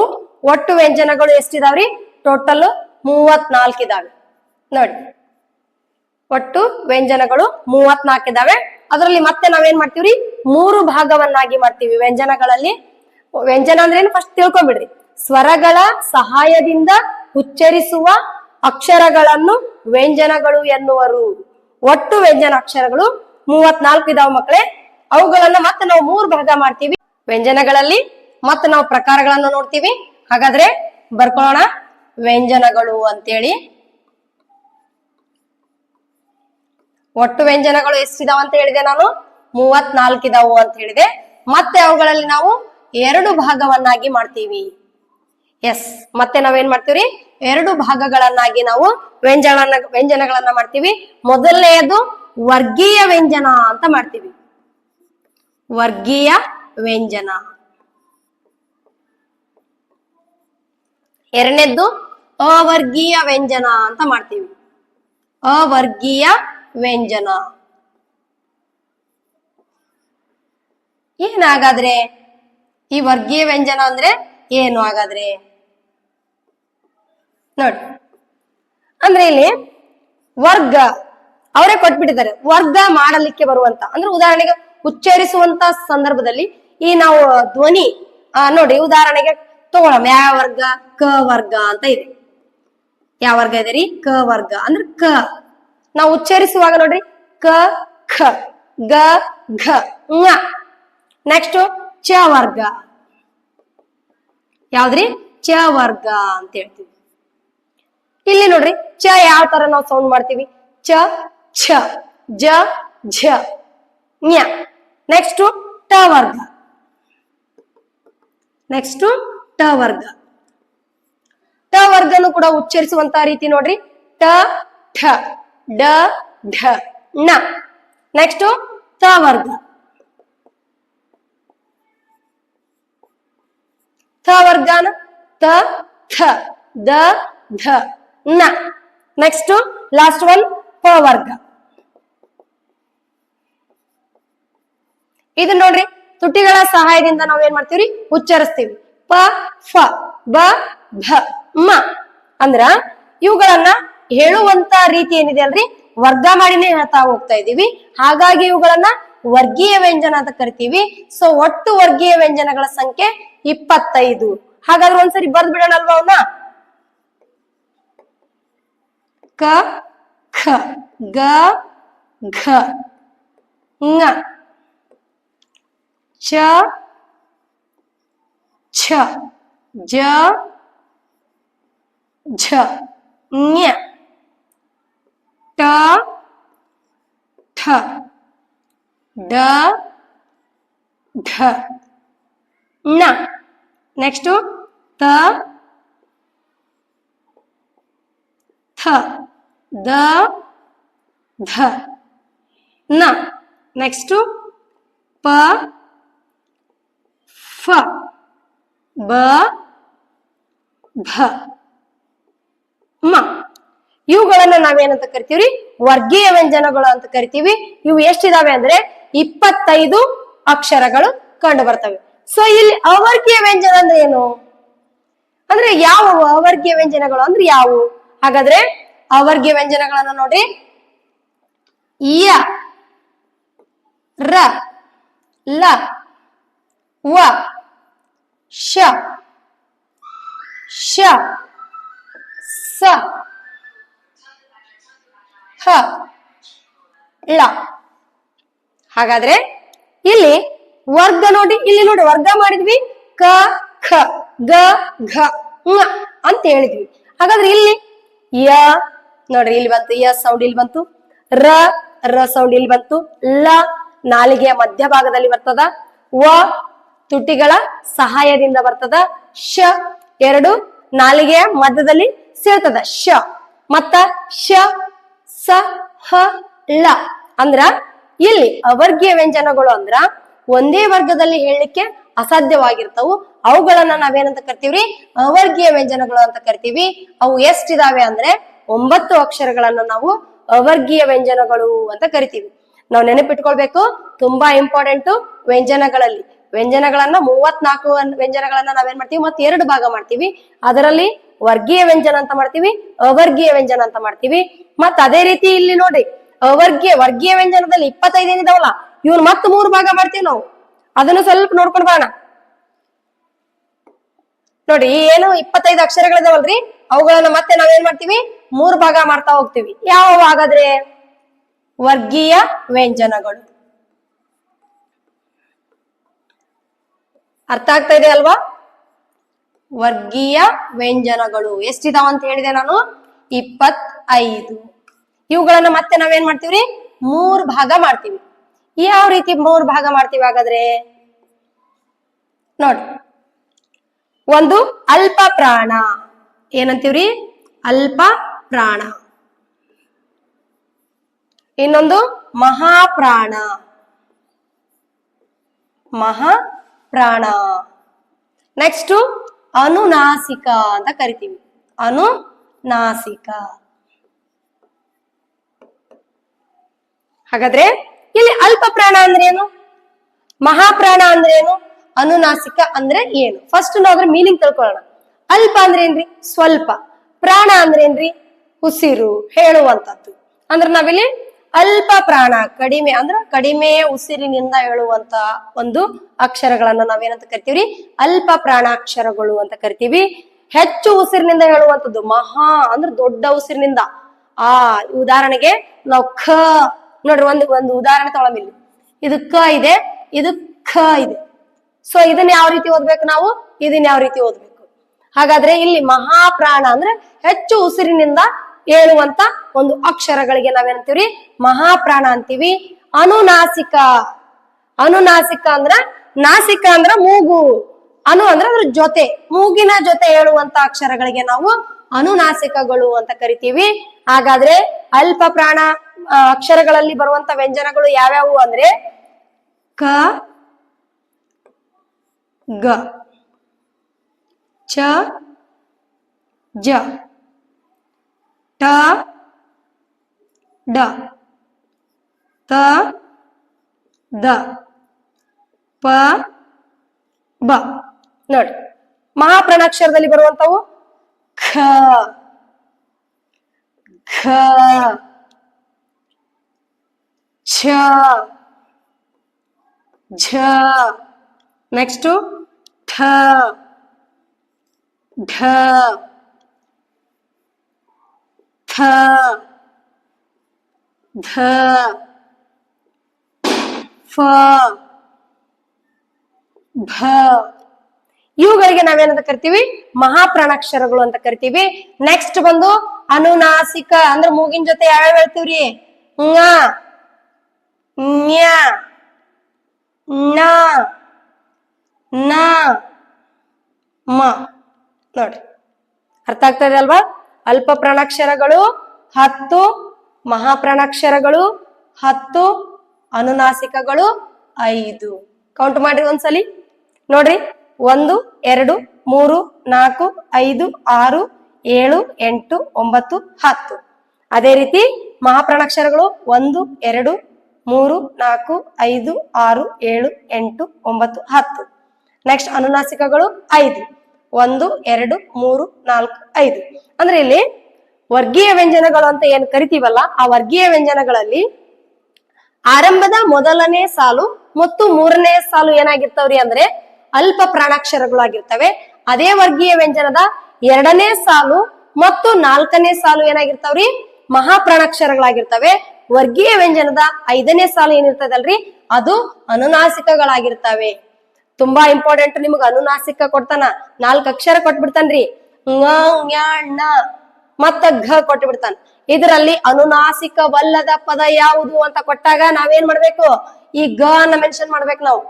ಒಟ್ಟು ವ್ಯಂಜನಗಳು ಎಷ್ಟಿದಾವ್ರಿ? ಟೋಟಲ್ 34 ಇದಾವೆ ನೋಡಿ. ಒಟ್ಟು ವ್ಯಂಜನಗಳು 34 ಇದಾವೆ. ಅದರಲ್ಲಿ ಮತ್ತೆ ನಾವೇನ್ ಮಾಡ್ತೀವ್ರಿ? 3 ಭಾಗವನ್ನಾಗಿ ಮಾಡ್ತೀವಿ ವ್ಯಂಜನಗಳಲ್ಲಿ. ವ್ಯಂಜನ ಅಂದ್ರೆ ಏನು ಫಸ್ಟ್ ತಿಳ್ಕೊಂಡ್ಬಿಡ್ರಿ. ಸ್ವರಗಳ ಸಹಾಯದಿಂದ ಉಚ್ಚರಿಸುವ ಅಕ್ಷರಗಳನ್ನು ವ್ಯಂಜನಗಳು ಎನ್ನುವರು. ಒಟ್ಟು ವ್ಯಂಜನ ಅಕ್ಷರಗಳು 34 ಇದಾವ ಮಕ್ಕಳೇ. ಅವುಗಳನ್ನ ಮತ್ತೆ ನಾವು 3 ಭಾಗ ಮಾಡ್ತೀವಿ ವ್ಯಂಜನಗಳಲ್ಲಿ. ಮತ್ತೆ ನಾವು ಪ್ರಕಾರಗಳನ್ನು ನೋಡ್ತೀವಿ. ಹಾಗಾದ್ರೆ ಬರ್ಕೊಳ್ಳೋಣ. ವ್ಯಂಜನಗಳು ಅಂತೇಳಿ ಒಟ್ಟು ವ್ಯಂಜನಗಳು ಎಷ್ಟಿದಾವ ಅಂತ ಹೇಳಿದೆ ನಾನು? 34 ಇದಾವು ಅಂತ ಹೇಳಿದೆ. ಮತ್ತೆ ಅವುಗಳಲ್ಲಿ ನಾವು 2 ಭಾಗವನ್ನಾಗಿ ಮಾಡ್ತೀವಿ. ಎಸ್, ಮತ್ತೆ ನಾವೇನ್ ಮಾಡ್ತೀವಿ? 2 ಭಾಗಗಳನ್ನಾಗಿ ನಾವು ವ್ಯಂಜನಗಳನ್ನ ಮಾಡ್ತೀವಿ. ಮೊದಲನೆಯದು ವರ್ಗೀಯ ವ್ಯಂಜನ ಅಂತ ಮಾಡ್ತೀವಿ. ವರ್ಗೀಯ ವ್ಯಂಜನ. ಎರಡನೇದ್ದು ಅವರ್ಗೀಯ ವ್ಯಂಜನ ಅಂತ ಮಾಡ್ತೀವಿ. ಅವರ್ಗೀಯ ವ್ಯಂಜನ ಏನಾಗಾದ್ರೆ? ಈ ವರ್ಗೀಯ ವ್ಯಂಜನ ಅಂದ್ರೆ ಏನು ಹಾಗಾದ್ರೆ ನೋಡಿ. ಅಂದ್ರೆ ಇಲ್ಲಿ ವರ್ಗ ಅವರೇ ಕೊಟ್ಬಿಟ್ಟಿದ್ದಾರೆ. ವರ್ಗ ಮಾಡಲಿಕ್ಕೆ ಬರುವಂತ ಅಂದ್ರೆ ಉದಾಹರಣೆಗೆ ಉಚ್ಚರಿಸುವಂತ ಸಂದರ್ಭದಲ್ಲಿ ಈ ನಾವು ಧ್ವನಿ ನೋಡಿ, ಉದಾಹರಣೆಗೆ ತಗೊಳ್ಳೋಣ. ಯಾವ ವರ್ಗ? ಕ ವರ್ಗ ಅಂತ ಇದೆ. ಯಾವ ವರ್ಗ ಇದೆ ರೀ? ಕ ವರ್ಗ ಅಂದ್ರೆ ಕ. ನಾವು ಉಚ್ಚರಿಸುವಾಗ ನೋಡ್ರಿ, ಕ ಖ ಗ ಘ ङ. ನೆಕ್ಸ್ಟ್ ಚ ವರ್ಗ. ಯಾವ್ದ್ರಿ? ಚ ವರ್ಗ ಅಂತ ಹೇಳ್ತೀವಿ. ಇಲ್ಲಿ ನೋಡ್ರಿ, ಚ ಯಾವ ತರ ನಾವು ಸೌಂಡ್ ಮಾಡ್ತೀವಿ? ಚ ಛ ಜ ಝ ಞ. ನೆಕ್ಸ್ಟ್ ಟ ವರ್ಗ. ನೆಕ್ಸ್ಟ್ ಟ ವರ್ಗ. ಟ ವರ್ಗನು ಕೂಡ ಉಚ್ಚರಿಸುವಂತ ರೀತಿ ನೋಡ್ರಿ, ಟ ಠ ಡ ಢ ಣ. ನೆಕ್ಸ್ಟ್ ತ ವರ್ಗ. ಥ ವರ್ಗನ ತ ಥ ದ ಧ ನ. ನೆಕ್ಸ್ಟ್ ಲಾಸ್ಟ್ ಒನ್ ಪ ವರ್ಗ. ಇದು ನೋಡ್ರಿ, ತುಟಿಗಳ ಸಹಾಯದಿಂದ ನಾವೇನ್ ಮಾಡ್ತೀವಿ? ಉಚ್ಚರಿಸ್ತೀವಿ. ಪ ಫ ಬ ಭ ಮ. ಅಂದ್ರ ಇವುಗಳನ್ನ ಹೇಳುವಂತ ರೀತಿ ಏನಿದೆ ಅಲ್ರಿ, ವರ್ಗ ಮಾಡಿನೇ ಹೇಳ್ತಾ ಹೋಗ್ತಾ ಇದೀವಿ. ಹಾಗಾಗಿ ಇವುಗಳನ್ನ ವರ್ಗೀಯ ವ್ಯಂಜನ ಅಂತ ಕರಿತೀವಿ. ಸೊ ಒಟ್ಟು ವರ್ಗೀಯ ವ್ಯಂಜನಗಳ ಸಂಖ್ಯೆ 25. ಹಾಗಾದ್ರೆ ಒಂದ್ಸರಿ ಬರ್ದ್ ಬಿಡೋಣ ಅಲ್ವಾ ಅವನ್ನ? ಕ ಖ ಗ ಘ ङ ಚ ಛ ಜ ಝ ಞ ಟ ಠ ಡ ಢ ಣ. ನೆಕ್ಸ್ಟ್ ತ ಥ ದ ಧ ನ. ನೆಕ್ಸ್ಟ್ ಪ ಫ ಬ ಭ ಮ. ಇವುಗಳನ್ನ ನಾವೇನಂತ ಕರಿತೀವ್ರಿ? ವರ್ಗೀಯ ವ್ಯಂಜನಗಳು ಅಂತ ಕರಿತೀವಿ. ಇವು ಎಷ್ಟಿದಾವೆ ಅಂದ್ರೆ 25 ಅಕ್ಷರಗಳು ಕಂಡು ಬರ್ತವೆ. ಸೊ ಇಲ್ಲಿ ಅವರ್ಗೀಯ ವ್ಯಂಜನ ಅಂದ್ರೆ ಏನು ಅಂದ್ರೆ ಯಾವುವು? ಅವರ್ಗೀಯ ವ್ಯಂಜನಗಳು ಅಂದ್ರೆ ಯಾವುವು? ಹಾಗಾದ್ರೆ ಅವರ್ಗೀಯ ವ್ಯಂಜನಗಳನ್ನ ನೋಡಿ, ಯ ರ ಲ ವ ಶ ಶ ಸ ಹ ಳ. ಹಾಗಾದ್ರೆ ಇಲ್ಲಿ ವರ್ಗ ನೋಡಿ, ಇಲ್ಲಿ ನೋಡಿ ವರ್ಗ ಮಾಡಿದ್ವಿ ಕ ಖ ಗ ಘ ङ ಅಂತ ಹೇಳಿದ್ವಿ. ಹಾಗಾದ್ರೆ ಇಲ್ಲಿ ಯ ನೋಡ್ರಿ ಇಲ್ಲಿ ಬಂತು, ಯ ಸೌಂಡ್ ಇಲ್ಲಿ ಬಂತು, ರ ರ ಸೌಂಡ್ ಇಲ್ಲಿ ಬಂತು, ಲ ನಾಲಿಗೆಯ ಮಧ್ಯಭಾಗದಲ್ಲಿ ಬರ್ತದ, ವ ತುಟಿಗಳ ಸಹಾಯದಿಂದ ಬರ್ತದ, ಶ ಎರಡು ನಾಲಿಗೆಯ ಮಧ್ಯದಲ್ಲಿ ಸೇರ್ತದ ಶ, ಮತ್ತ ಶ ಸ ಹ ಳ. ಅಂದ್ರ ಇಲ್ಲಿ ಅವರ್ಗೀಯ ವ್ಯಂಜನಗಳು ಅಂದ್ರ ಒಂದೇ ವರ್ಗದಲ್ಲಿ ಹೇಳಲಿಕ್ಕೆ ಅಸಾಧ್ಯವಾಗಿರ್ತವು. ಅವುಗಳನ್ನ ನಾವೇನಂತ ಕರಿತೀವ್ರಿ? ಅವರ್ಗೀಯ ವ್ಯಂಜನಗಳು ಅಂತ ಕರಿತೀವಿ. ಅವು ಎಷ್ಟಿದಾವೆ ಅಂದ್ರೆ 9 ಅಕ್ಷರಗಳನ್ನ ನಾವು ಅವರ್ಗೀಯ ವ್ಯಂಜನಗಳು ಅಂತ ಕರಿತೀವಿ. ನಾವು ನೆನಪಿಟ್ಕೊಳ್ಬೇಕು, ತುಂಬಾ ಇಂಪಾರ್ಟೆಂಟ್. ವ್ಯಂಜನಗಳನ್ನ 34 ವ್ಯಂಜನಗಳನ್ನ ನಾವೇನ್ ಮಾಡ್ತೀವಿ, ಮತ್ತೆ 2 ಭಾಗ ಮಾಡ್ತೀವಿ. ಅದರಲ್ಲಿ ವರ್ಗೀಯ ವ್ಯಂಜನ ಅಂತ ಮಾಡ್ತೀವಿ, ಅವರ್ಗೀಯ ವ್ಯಂಜನ ಅಂತ ಮಾಡ್ತೀವಿ. ಮತ್ತ ಅದೇ ರೀತಿ ಇಲ್ಲಿ ನೋಡಿ ವರ್ಗೀಯ ವ್ಯಂಜನದಲ್ಲಿ 25 ಏನಿದಾವಲ್ಲ, ಇವ್ನು ಮತ್ತೆ 3 ಭಾಗ ಮಾಡ್ತೀವಿ ನಾವು. ಅದನ್ನು ಸ್ವಲ್ಪ ನೋಡ್ಕೊಂಡು ಬರೋಣ. ನೋಡಿ ಏನು 25 ಅಕ್ಷರಗಳಿದಾವಲ್ರಿ, ಅವುಗಳನ್ನ ಮತ್ತೆ ನಾವೇನ್ ಮಾಡ್ತೀವಿ, 3 ಭಾಗ ಮಾಡ್ತಾ ಹೋಗ್ತೀವಿ. ಯಾವ ಹಾಗಾದ್ರೆ? ವರ್ಗೀಯ ವ್ಯಂಜನಗಳು. ಅರ್ಥ ಆಗ್ತಾ ಇದೆ ಅಲ್ವಾ? ವರ್ಗೀಯ ವ್ಯಂಜನಗಳು ಎಷ್ಟಿದಾವ ಅಂತ ಹೇಳಿದೆ ನಾನು? 25. ಇವುಗಳನ್ನ ಮತ್ತೆ ನಾವೇನ್ ಮಾಡ್ತೀವ್ರಿ, 3 ಭಾಗ ಮಾಡ್ತೀವಿ. ಯಾವ ರೀತಿ 3 ಭಾಗ ಮಾಡ್ತೀವಿ ಹಾಗಾದ್ರೆ? ನೋಡಿ, ಒಂದು ಅಲ್ಪ ಪ್ರಾಣ, ಏನಂತೀವ್ರಿ? ಅಲ್ಪ ಪ್ರಾಣ. ಇನ್ನೊಂದು ಮಹಾಪ್ರಾಣ, ಮಹಾಪ್ರಾಣ. ನೆಕ್ಸ್ಟ್ ಅನುನಾಸಿಕ ಅಂತ ಕರಿತೀವಿ, ಅನುನಾಸಿಕ. ಹಾಗಾದ್ರೆ ಇಲ್ಲಿ ಅಲ್ಪ ಪ್ರಾಣ ಅಂದ್ರೆ ಏನು, ಮಹಾಪ್ರಾಣ ಅಂದ್ರೆ ಏನು, ಅನುನಾಸಿಕ ಅಂದ್ರೆ ಏನು? ಫಸ್ಟ್ ನಾವು ಅದ್ರ ಮೀನಿಂಗ್ ತಿಳ್ಕೊಳ್ಳೋಣ. ಅಲ್ಪ ಅಂದ್ರೆ ಏನ್ರಿ? ಸ್ವಲ್ಪ. ಪ್ರಾಣ ಅಂದ್ರೆ ಏನ್ರಿ? ಉಸಿರು, ಹೇಳುವಂತದ್ದು. ಅಂದ್ರೆ ನಾವಿಲ್ಲಿ ಅಲ್ಪ ಪ್ರಾಣ, ಕಡಿಮೆ ಅಂದ್ರ ಕಡಿಮೆ ಉಸಿರಿನಿಂದ ಹೇಳುವಂತ ಒಂದು ಅಕ್ಷರಗಳನ್ನ ನಾವೇನಂತ ಕರಿತೀವ್ರಿ? ಅಲ್ಪ ಪ್ರಾಣಾಕ್ಷರಗಳು ಅಂತ ಕರಿತೀವಿ. ಹೆಚ್ಚು ಉಸಿರಿನಿಂದ ಹೇಳುವಂತದ್ದು ಮಹಾ ಅಂದ್ರೆ ದೊಡ್ಡ ಉಸಿರಿನಿಂದ. ಉದಾಹರಣೆಗೆ ನಾವು ಖ ನೋಡ್ರಿ, ಒಂದು ಉದಾಹರಣೆ ತಗೊಳಮಿಲ್ಲಿ. ಇದು ಕ ಇದೆ, ಇದು ಖ ಇದೆ. ಸೊ ಇದನ್ನ ಯಾವ ರೀತಿ ಓದ್ಬೇಕು ನಾವು? ಇದನ್ನ ಯಾವ ರೀತಿ ಓದ್ಬೇಕು? ಹಾಗಾದ್ರೆ ಇಲ್ಲಿ ಮಹಾಪ್ರಾಣ ಅಂದ್ರೆ ಹೆಚ್ಚು ಉಸಿರಿನಿಂದ ಹೇಳುವಂತ ಒಂದು ಅಕ್ಷರಗಳಿಗೆ ನಾವೇನಂತೀವ್ರಿ? ಮಹಾಪ್ರಾಣ ಅಂತೀವಿ. ಅನುನಾಸಿಕ, ಅನುನಾಸಿಕ ಅಂದ್ರ ನಾಸಿಕ ಅಂದ್ರ ಮೂಗು, ಅನು ಅಂದ್ರೆ ಅದ್ರ ಜೊತೆ, ಮೂಗಿನ ಜೊತೆ ಹೇಳುವಂತ ಅಕ್ಷರಗಳಿಗೆ ನಾವು ಅನುನಾಸಿಕಗಳು ಅಂತ ಕರಿತೀವಿ. ಹಾಗಾದ್ರೆ ಅಲ್ಪ ಪ್ರಾಣ ಅಕ್ಷರಗಳಲ್ಲಿ ಬರುವಂತ ವ್ಯಂಜನಗಳು ಯಾವ್ಯಾವು ಅಂದ್ರೆ ಕ ಗ ಚ ಜ ಟ ಡ ತ ದ ಪ ಬ. ನೋಡಿ, ಮಹಾಪ್ರಾಣಾಕ್ಷರದಲ್ಲಿ ಬರುವಂತವು ಖ ಘ ಛ ಝ. ನೆಕ್ಸ್ಟ್ ಠ ಢ ಥ ಧ ಫ ಭ. ಇವುಗಳಿಗೆ ನಾವೇನಂತ ಕರಿತೀವಿ? ಮಹಾಪ್ರಾಣಾಕ್ಷರಗಳು ಅಂತ ಕರಿತೀವಿ. ನೆಕ್ಸ್ಟ್ ಬಂದು ಅನುನಾಸಿಕ ಅಂದ್ರೆ ಮೂಗಿನ ಜೊತೆ ಯಾವ್ಯಾವ ಹೇಳ್ತೀವ್ರಿ? ङ ಞ ನ ನ ಮ. ನೋಡ್ರಿ, ಅರ್ಥ ಆಗ್ತಾ ಇದೆ ಅಲ್ವಾ? ಅಲ್ಪ ಪ್ರಾಣಾಕ್ಷರಗಳು 10, ಮಹಾಪ್ರಾಣಾಕ್ಷರಗಳು 10, ಅನುನಾಸಿಕಗಳು 5. ಕೌಂಟ್ ಮಾಡ್ರಿ ಒಂದ್ಸಲಿ. ನೋಡ್ರಿ, 1 2 3 4 5 6 7 8 9 10. ಅದೇ ರೀತಿ ಮಹಾಪ್ರಾಣಾಕ್ಷರಗಳು 1 2 3 4 5 6 7 8 9 10. ನೆಕ್ಸ್ಟ್ ಅನುನಾಸಿಕಗಳು 5, 1 2 3 4 5. ಅಂದ್ರೆ ಇಲ್ಲಿ ವರ್ಗೀಯ ವ್ಯಂಜನಗಳು ಅಂತ ಏನ್ ಕರಿತೀವಲ್ಲ, ಆ ವರ್ಗೀಯ ವ್ಯಂಜನಗಳಲ್ಲಿ ಆರಂಭದ ಮೊದಲನೇ ಸಾಲು ಮತ್ತು 3ನೇ ಸಾಲು ಏನಾಗಿರ್ತಾವ್ರಿ ಅಂದ್ರೆ ಅಲ್ಪ ಪ್ರಾಣಾಕ್ಷರಗಳಾಗಿರ್ತವೆ. ಅದೇ ವರ್ಗೀಯ ವ್ಯಂಜನದ 2ನೇ ಸಾಲು ಮತ್ತು 4ನೇ ಸಾಲು ಏನಾಗಿರ್ತಾವ್ರಿ? ಮಹಾಪ್ರಾಣಾಕ್ಷರಗಳಾಗಿರ್ತವೆ. ವರ್ಗೀಯ ವ್ಯಂಜನದ 5ನೇ ಸಾಲು ಏನಿರ್ತದಲ್ರಿ ಅದು ಅನುನಾಸಿಕಗಳಾಗಿರ್ತವೆ. ತುಂಬಾ ಇಂಪಾರ್ಟೆಂಟ್, ನಿಮ್ಗೆ ಅನುನಾಸಿಕ ಕೊಡ್ತಾನ, 4 ಅಕ್ಷರ ಕೊಟ್ಬಿಡ್ತಾನ್ರಿ, ಂಗ ಞ ಣ ಮತ್ತ ಘ ಕೊಟ್ಬಿಡ್ತಾನ. ಇದರಲ್ಲಿ ಅನುನಾಸಿಕವಲ್ಲದ ಪದ ಯಾವುದು ಅಂತ ಕೊಟ್ಟಾಗ ನಾವೇನ್ ಮಾಡ್ಬೇಕು, ಈ ಗ ಅನ್ನ ಮೆನ್ಷನ್ ಮಾಡ್ಬೇಕು ನಾವು,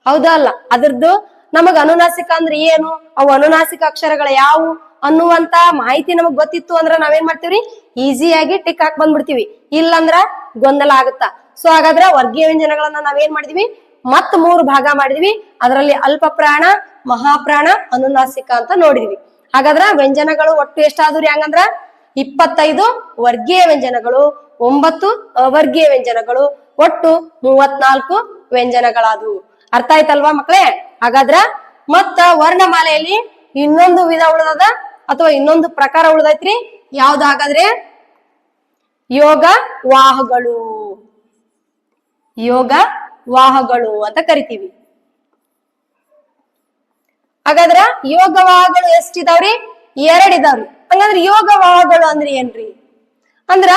ಹೌದಾ ಅಲ್ಲ? ಅದ್ರದ್ದು ನಮಗ್ ಅನುನಾಸಿಕ ಅಂದ್ರೆ ಏನು, ಅವು ಅನುನಾಸಿಕ ಅಕ್ಷರಗಳ ಯಾವು ಅನ್ನುವಂತ ಮಾಹಿತಿ ನಮಗ್ ಗೊತ್ತಿತ್ತು ಅಂದ್ರ ನಾವೇನ್ ಮಾಡ್ತೀವ್ರಿ, ಈಸಿಯಾಗಿ ಟಿಕ್ ಹಾಕ್ ಬಂದ್ಬಿಡ್ತೀವಿ. ಇಲ್ಲಂದ್ರ ಗೊಂದಲ ಆಗುತ್ತಾ. ಸೊ ಹಾಗಾದ್ರೆ ವರ್ಗೀಯ ವ್ಯಂಜನಗಳನ್ನ ನಾವೇನ್ ಮಾಡಿದ್ವಿ, ಮತ್ 3 ಭಾಗ ಮಾಡಿದ್ವಿ. ಅದರಲ್ಲಿ ಅಲ್ಪ ಪ್ರಾಣ, ಮಹಾಪ್ರಾಣ, ಅನುನಾಸಿಕ ಅಂತ ನೋಡಿದ್ವಿ. ಹಾಗಾದ್ರ ವ್ಯಂಜನಗಳು ಒಟ್ಟು ಎಷ್ಟಾದ್ರಿ ಹಂಗಂದ್ರ 25 ವರ್ಗೀಯ ವ್ಯಂಜನಗಳು, 9 ಅವರ್ಗೀಯ ವ್ಯಂಜನಗಳು, ಒಟ್ಟು 34 ವ್ಯಂಜನಗಳಾದವು. ಅರ್ಥ ಆಯ್ತಲ್ವಾ ಮಕ್ಕಳೇ? ಹಾಗಾದ್ರ ಮತ್ತ ವರ್ಣಮಾಲೆಯಲ್ಲಿ ಇನ್ನೊಂದು ವಿಧ ಉಳಿದದ ಅಥವಾ ಇನ್ನೊಂದು ಪ್ರಕಾರ ಉಳಿದೈತ್ರಿ. ಯಾವ್ದು ಹಾಗಾದ್ರೆ ಯೋಗ ವಾಹಗಳು. ಯೋಗ ವಾಹಗಳು ಅಂತ ಕರಿತೀವಿ. ಹಾಗಾದ್ರ ಯೋಗ ವಾಹಗಳು ಎಷ್ಟಿದಾವ್ರಿ? 2 ಇದಾವ್ರಿ. ಹಂಗಂದ್ರ ಯೋಗ ವಾಹಗಳು ಅಂದ್ರೆ ಏನ್ರಿ ಅಂದ್ರ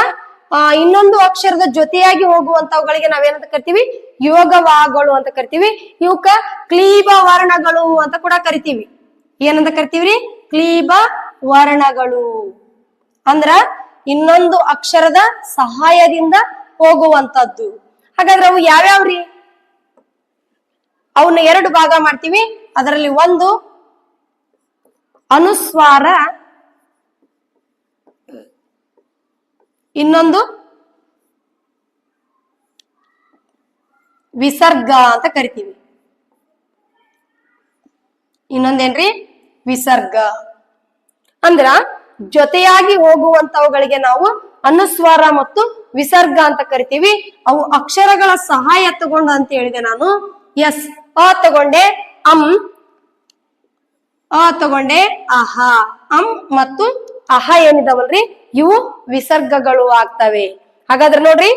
ಇನ್ನೊಂದು ಅಕ್ಷರದ ಜೊತೆಯಾಗಿ ಹೋಗುವಂತವುಗಳಿಗೆ ನಾವೇನಂತ ಕರಿತೀವಿ, ಯೋಗ ವಾಹಗಳು ಅಂತ ಕರಿತೀವಿ. ಇವಕ್ಕ ಕ್ಲೀಬ ವರ್ಣಗಳು ಅಂತ ಕೂಡ ಕರಿತೀವಿ. ಏನಂತ ಕರಿತೀವ್ರಿ? ಕ್ಲೀಬ ವರ್ಣಗಳು ಅಂದ್ರ ಇನ್ನೊಂದು ಅಕ್ಷರದ ಸಹಾಯದಿಂದ ಹೋಗುವಂತದ್ದು. ಹಾಗಾದ್ರೆ ಅವು ಯಾವ್ಯಾವ್ರಿ? ಅವನ್ನ 2 ಭಾಗ ಮಾಡ್ತೀವಿ. ಅದರಲ್ಲಿ ಒಂದು ಅನುಸ್ವಾರ, ಇನ್ನೊಂದು ವಿಸರ್ಗ ಅಂತ ಕರಿತೀವಿ. ಇನ್ನೊಂದೇನ್ರಿ? ವಿಸರ್ಗ. ಅಂದ್ರ ಜೊತೆಯಾಗಿ ಹೋಗುವಂತವುಗಳಿಗೆ ನಾವು ಅನುಸ್ವಾರ ಮತ್ತು ವಿಸರ್ಗ ಅಂತ ಕರಿತೀವಿ. ಅವು ಅಕ್ಷರಗಳ ಸಹಾಯ ತಗೊಂಡು ಅಂತ ಹೇಳಿದೆ ನಾನು. ಎಸ್, ಅ ತಗೊಂಡೆ ಅಂ, ಅ ತಗೊಂಡೆ ಅಹ. ಅಂ ಮತ್ತು ಅಹ ಏನಿದಾವಲ್ರಿ ಇವು ವಿಸರ್ಗಗಳು ಆಗ್ತವೆ. ಹಾಗಾದ್ರೆ ನೋಡ್ರಿ,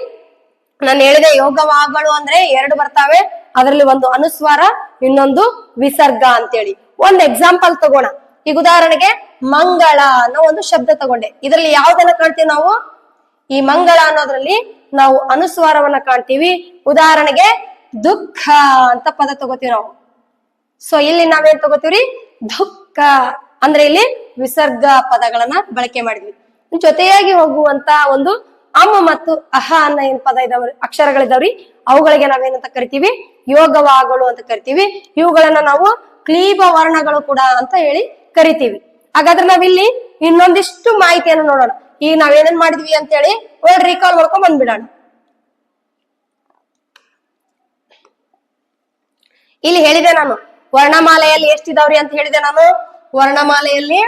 ನಾನು ಹೇಳಿದೆ ಯೋಗವಾಹಗಳು ಅಂದ್ರೆ 2 ಬರ್ತಾವೆ. ಅದರಲ್ಲಿ ಒಂದು ಅನುಸ್ವಾರ, ಇನ್ನೊಂದು ವಿಸರ್ಗ ಅಂತೇಳಿ. ಒಂದ್ ಎಕ್ಸಾಂಪಲ್ ತಗೋಣ. ಈಗ ಉದಾಹರಣೆಗೆ ಮಂಗಳ ಅನ್ನೋ ಒಂದು ಶಬ್ದ ತಗೊಂಡೆ. ಇದರಲ್ಲಿ ಯಾವ್ದನ್ನ ಕಾಣ್ತೀವಿ ನಾವು? ಈ ಮಂಗಳ ಅನ್ನೋದ್ರಲ್ಲಿ ನಾವು ಅನುಸ್ವಾರವನ್ನ ಕಾಣ್ತೀವಿ. ಉದಾಹರಣೆಗೆ ದುಃಖ ಅಂತ ಪದ ತಗೋತೀವಿ ನಾವು. ಸೊ ಇಲ್ಲಿ ನಾವೇನ್ ತಗೋತೀವ್ರಿ? ದುಃಖ ಅಂದ್ರೆ ಇಲ್ಲಿ ವಿಸರ್ಗ ಪದಗಳನ್ನ ಬಳಕೆ ಮಾಡಿದ್ವಿ. ಜೊತೆಯಾಗಿ ಹೋಗುವಂತ ಒಂದು ಅಮ್ಮ ಮತ್ತು ಅಹ ಅನ್ನ ಏನ್ ಪದ ಇದಾವ್ರಿ, ಅಕ್ಷರಗಳಿದಾವ್ರಿ, ಅವುಗಳಿಗೆ ನಾವೇನಂತ ಕರಿತೀವಿ? ಯೋಗವಾಹಗಳು ಅಂತ ಕರಿತೀವಿ. ಇವುಗಳನ್ನ ನಾವು ಕ್ಲೀಬ ವರ್ಣಗಳು ಕೂಡ ಅಂತ ಹೇಳಿ ಕರಿತೀವಿ. ಹಾಗಾದ್ರೆ ನಾವಿಲ್ಲಿ ಇನ್ನೊಂದಿಷ್ಟು ಮಾಹಿತಿಯನ್ನು ನೋಡೋಣ. ಈಗ ನಾವೇನೇನ್ ಮಾಡಿದ್ವಿ ಅಂತ ಹೇಳಿ ವರ್ಡ್ ರೀಕಾಲ್ ಮಾಡ್ಕೊಂಡ್ ಬಂದ್ಬಿಡೋಣ. ಇಲ್ಲಿ ಹೇಳಿದೆ ನಾನು ವರ್ಣಮಾಲೆಯಲ್ಲಿ ಎಷ್ಟಿದಾವ್ರಿ ಅಂತ ಹೇಳಿದೆ ನಾನು. ವರ್ಣಮಾಲೆಯಲ್ಲಿ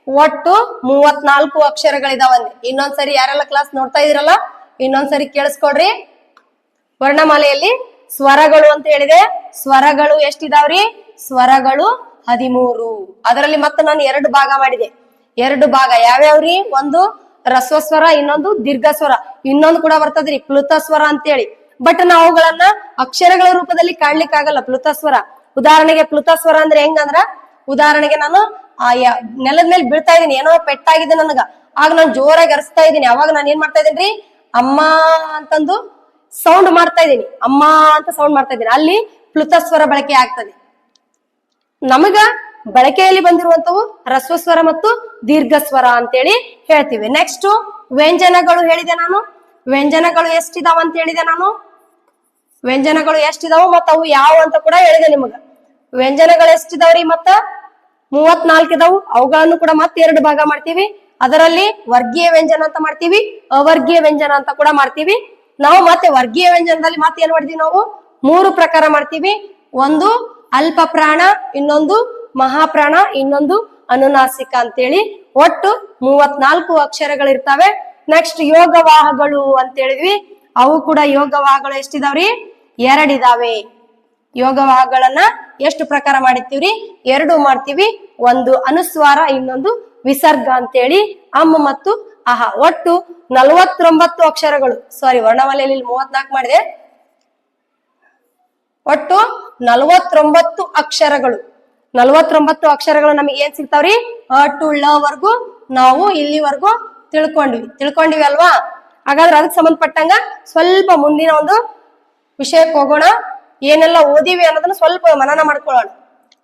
ಒಟ್ಟು 34 ಅಕ್ಷರಗಳಿದಾವಂದೆ. ಇನ್ನೊಂದ್ಸರಿ ಯಾರೆಲ್ಲ ಕ್ಲಾಸ್ ನೋಡ್ತಾ ಇದ್ರಲ್ಲ, ಇನ್ನೊಂದ್ಸರಿ ಕೇಳಿಸ್ಕೊಡ್ರಿ. ವರ್ಣಮಾಲೆಯಲ್ಲಿ ಸ್ವರಗಳು ಅಂತ ಹೇಳಿದೆ. ಸ್ವರಗಳು ಎಷ್ಟಿದಾವ್ರಿ? ಸ್ವರಗಳು 13. ಅದರಲ್ಲಿ ಮತ್ತೆ ನಾನು 2 ಭಾಗ ಮಾಡಿದೆ. 2 ಭಾಗ ಯಾವ್ಯಾವ್ರಿ? ಒಂದು ರಸ್ವಸ್ವರ, ಇನ್ನೊಂದು ದೀರ್ಘ ಸ್ವರ, ಇನ್ನೊಂದು ಕೂಡ ಬರ್ತದ್ರಿ ಪ್ಲುತ ಸ್ವರ ಅಂತೇಳಿ. ಬಟ್ ನಾವು ಅವುಗಳನ್ನ ಅಕ್ಷರಗಳ ರೂಪದಲ್ಲಿ ಕಾಣ್ಲಿಕ್ಕೆ ಆಗಲ್ಲ. ಪ್ಲುತ ಸ್ವರ, ಉದಾಹರಣೆಗೆ ಪ್ಲುತ ಸ್ವರ ಅಂದ್ರೆ ಹೆಂಗಂದ್ರ, ಉದಾಹರಣೆಗೆ ನಾನು ನೆಲದ ಮೇಲೆ ಬೀಳ್ತಾ ಇದೀನಿ, ಏನೋ ಪೆಟ್ಟಾಗಿದೆ ನನಗ, ಆಗ ನಾನು ಜೋರಾಗಿ ಅರಸ್ತಾ ಇದ್ದೀನಿ. ಅವಾಗ ನಾನು ಏನ್ ಮಾಡ್ತಾ ಇದ್ದೀನ್ರಿ? ಅಮ್ಮ ಅಂತಂದು ಸೌಂಡ್ ಮಾಡ್ತಾ ಇದ್ದೀನಿ, ಅಮ್ಮ ಅಂತ ಸೌಂಡ್ ಮಾಡ್ತಾ ಇದ್ದೀನಿ. ಅಲ್ಲಿ ಪ್ಲುತ ಸ್ವರ ಬಳಕೆ ಆಗ್ತದೆ. ನಮಗ ಬಳಕೆಯಲ್ಲಿ ಬಂದಿರುವಂತವು ರಸ್ವಸ್ವರ ಮತ್ತು ದೀರ್ಘ ಸ್ವರ ಅಂತೇಳಿ ಹೇಳ್ತೀವಿ. ನೆಕ್ಸ್ಟ್ ವ್ಯಂಜನಗಳು ಹೇಳಿದೆ ನಾನು. ವ್ಯಂಜನಗಳು ಎಷ್ಟಿದಾವ ಅಂತ ಹೇಳಿದೆ ನಾನು. ವ್ಯಂಜನಗಳು ಎಷ್ಟಿದಾವು ಮತ್ತ ಅವು ಯಾವ ಅಂತ ಕೂಡ ಹೇಳಿದೆ ನಿಮಗ. ವ್ಯಂಜನಗಳು ಎಷ್ಟಿದಾವ್ರಿ? ಮತ್ತ 34 ಇದಾವು. ಅವುಗಳನ್ನು ಕೂಡ ಮತ್ತೆ 2 ಭಾಗ ಮಾಡ್ತೀವಿ. ಅದರಲ್ಲಿ ವರ್ಗೀಯ ವ್ಯಂಜನ ಅಂತ ಮಾಡ್ತೀವಿ, ಅವರ್ಗೀಯ ವ್ಯಂಜನ ಅಂತ ಕೂಡ ಮಾಡ್ತೀವಿ. ನಾವು ಮತ್ತೆ ವರ್ಗೀಯ ವ್ಯಂಜನದಲ್ಲಿ ಮತ್ತೆ ಏನ್ ಮಾಡ್ತೀವಿ ನಾವು? 3 ಪ್ರಕಾರ ಮಾಡ್ತೀವಿ. ಒಂದು ಅಲ್ಪ ಪ್ರಾಣ, ಇನ್ನೊಂದು ಮಹಾಪ್ರಾಣ, ಇನ್ನೊಂದು ಅನುನಾಸಿಕ ಅಂತೇಳಿ ಒಟ್ಟು 34 ಅಕ್ಷರಗಳಿರ್ತಾವೆ. ನೆಕ್ಸ್ಟ್ ಯೋಗವಾಹಗಳು ಅಂತ ಹೇಳಿದ್ವಿ. ಅವು ಕೂಡ ಯೋಗವಾಹಗಳು ಎಷ್ಟಿದಾವ್ರಿ? 2 ಇದಾವೆ. ಯೋಗವಾಹಗಳನ್ನ ಎಷ್ಟು ಪ್ರಕಾರ ಮಾಡಿರ್ತೀವ್ರಿ? 2 ಮಾಡ್ತೀವಿ. ಒಂದು ಅನುಸ್ವಾರ, ಇನ್ನೊಂದು ವಿಸರ್ಗ ಅಂತೇಳಿ ಅಮ್ಮ ಮತ್ತು ಅಹ. ಒಟ್ಟು 49 ಅಕ್ಷರಗಳು. ಸಾರಿ, ವರ್ಣಮಾಲೆಯಲ್ಲಿ 34 ಮಾಡಿದೆ. ಒಟ್ಟು 49 ಅಕ್ಷರಗಳು. 49 ಅಕ್ಷರಗಳು ನಮಗೆ ಏನ್ ಸಿಗ್ತಾವ್ರಿ? ಅ ಟು ಳ ವರ್ಗು ನಾವು ಇಲ್ಲಿವರೆಗೂ ತಿಳ್ಕೊಂಡಿವಿ ಅಲ್ವಾ? ಹಾಗಾದ್ರೆ ಅದಕ್ಕೆ ಸಂಬಂಧಪಟ್ಟಂಗ ಸ್ವಲ್ಪ ಮುಂದಿನ ಒಂದು ವಿಷಯಕ್ಕೆ ಹೋಗೋಣ. ಏನೆಲ್ಲ ಓದಿವಿ ಅನ್ನೋದನ್ನ ಸ್ವಲ್ಪ ಮನನ ಮಾಡ್ಕೊಳ್ಳೋಣ.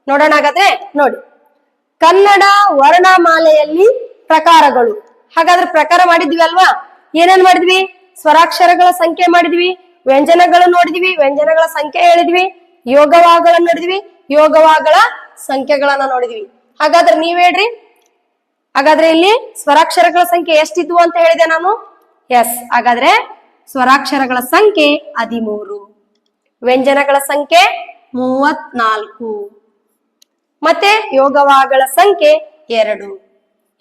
ನೋಡೋಣ ಹಾಗಾದ್ರೆ. ನೋಡಿ, ಕನ್ನಡ ವರ್ಣಮಾಲೆಯಲ್ಲಿ ಪ್ರಕಾರಗಳು. ಹಾಗಾದ್ರೆ ಪ್ರಕಾರ ಮಾಡಿದ್ವಿ ಅಲ್ವಾ? ಏನೇನ್ ಮಾಡಿದ್ವಿ? ಸ್ವರಾಕ್ಷರಗಳ ಸಂಖ್ಯೆ ಮಾಡಿದ್ವಿ, ವ್ಯಂಜನಗಳು ನೋಡಿದ್ವಿ, ವ್ಯಂಜನಗಳ ಸಂಖ್ಯೆ ಹೇಳಿದ್ವಿ, ಯೋಗವಾಗಳನ್ನು ನೋಡಿದ್ವಿ, ಯೋಗವಾಗಳ ಸಂಖ್ಯೆಗಳನ್ನ ನೋಡಿದ್ವಿ. ಹಾಗಾದ್ರೆ ನೀವ್ ಹೇಳ್ರಿ, ಹಾಗಾದ್ರೆ ಇಲ್ಲಿ ಸ್ವರಾಕ್ಷರಗಳ ಸಂಖ್ಯೆ ಎಷ್ಟಿದ್ವು ಅಂತ ಹೇಳಿದೆ ನಾನು? ಎಸ್. ಹಾಗಾದ್ರೆ ಸ್ವರಾಕ್ಷರಗಳ ಸಂಖ್ಯೆ 13, ವ್ಯಂಜನಗಳ ಸಂಖ್ಯೆ 34, ಮತ್ತೆ ಯೋಗವಾಗಳ ಸಂಖ್ಯೆ 2.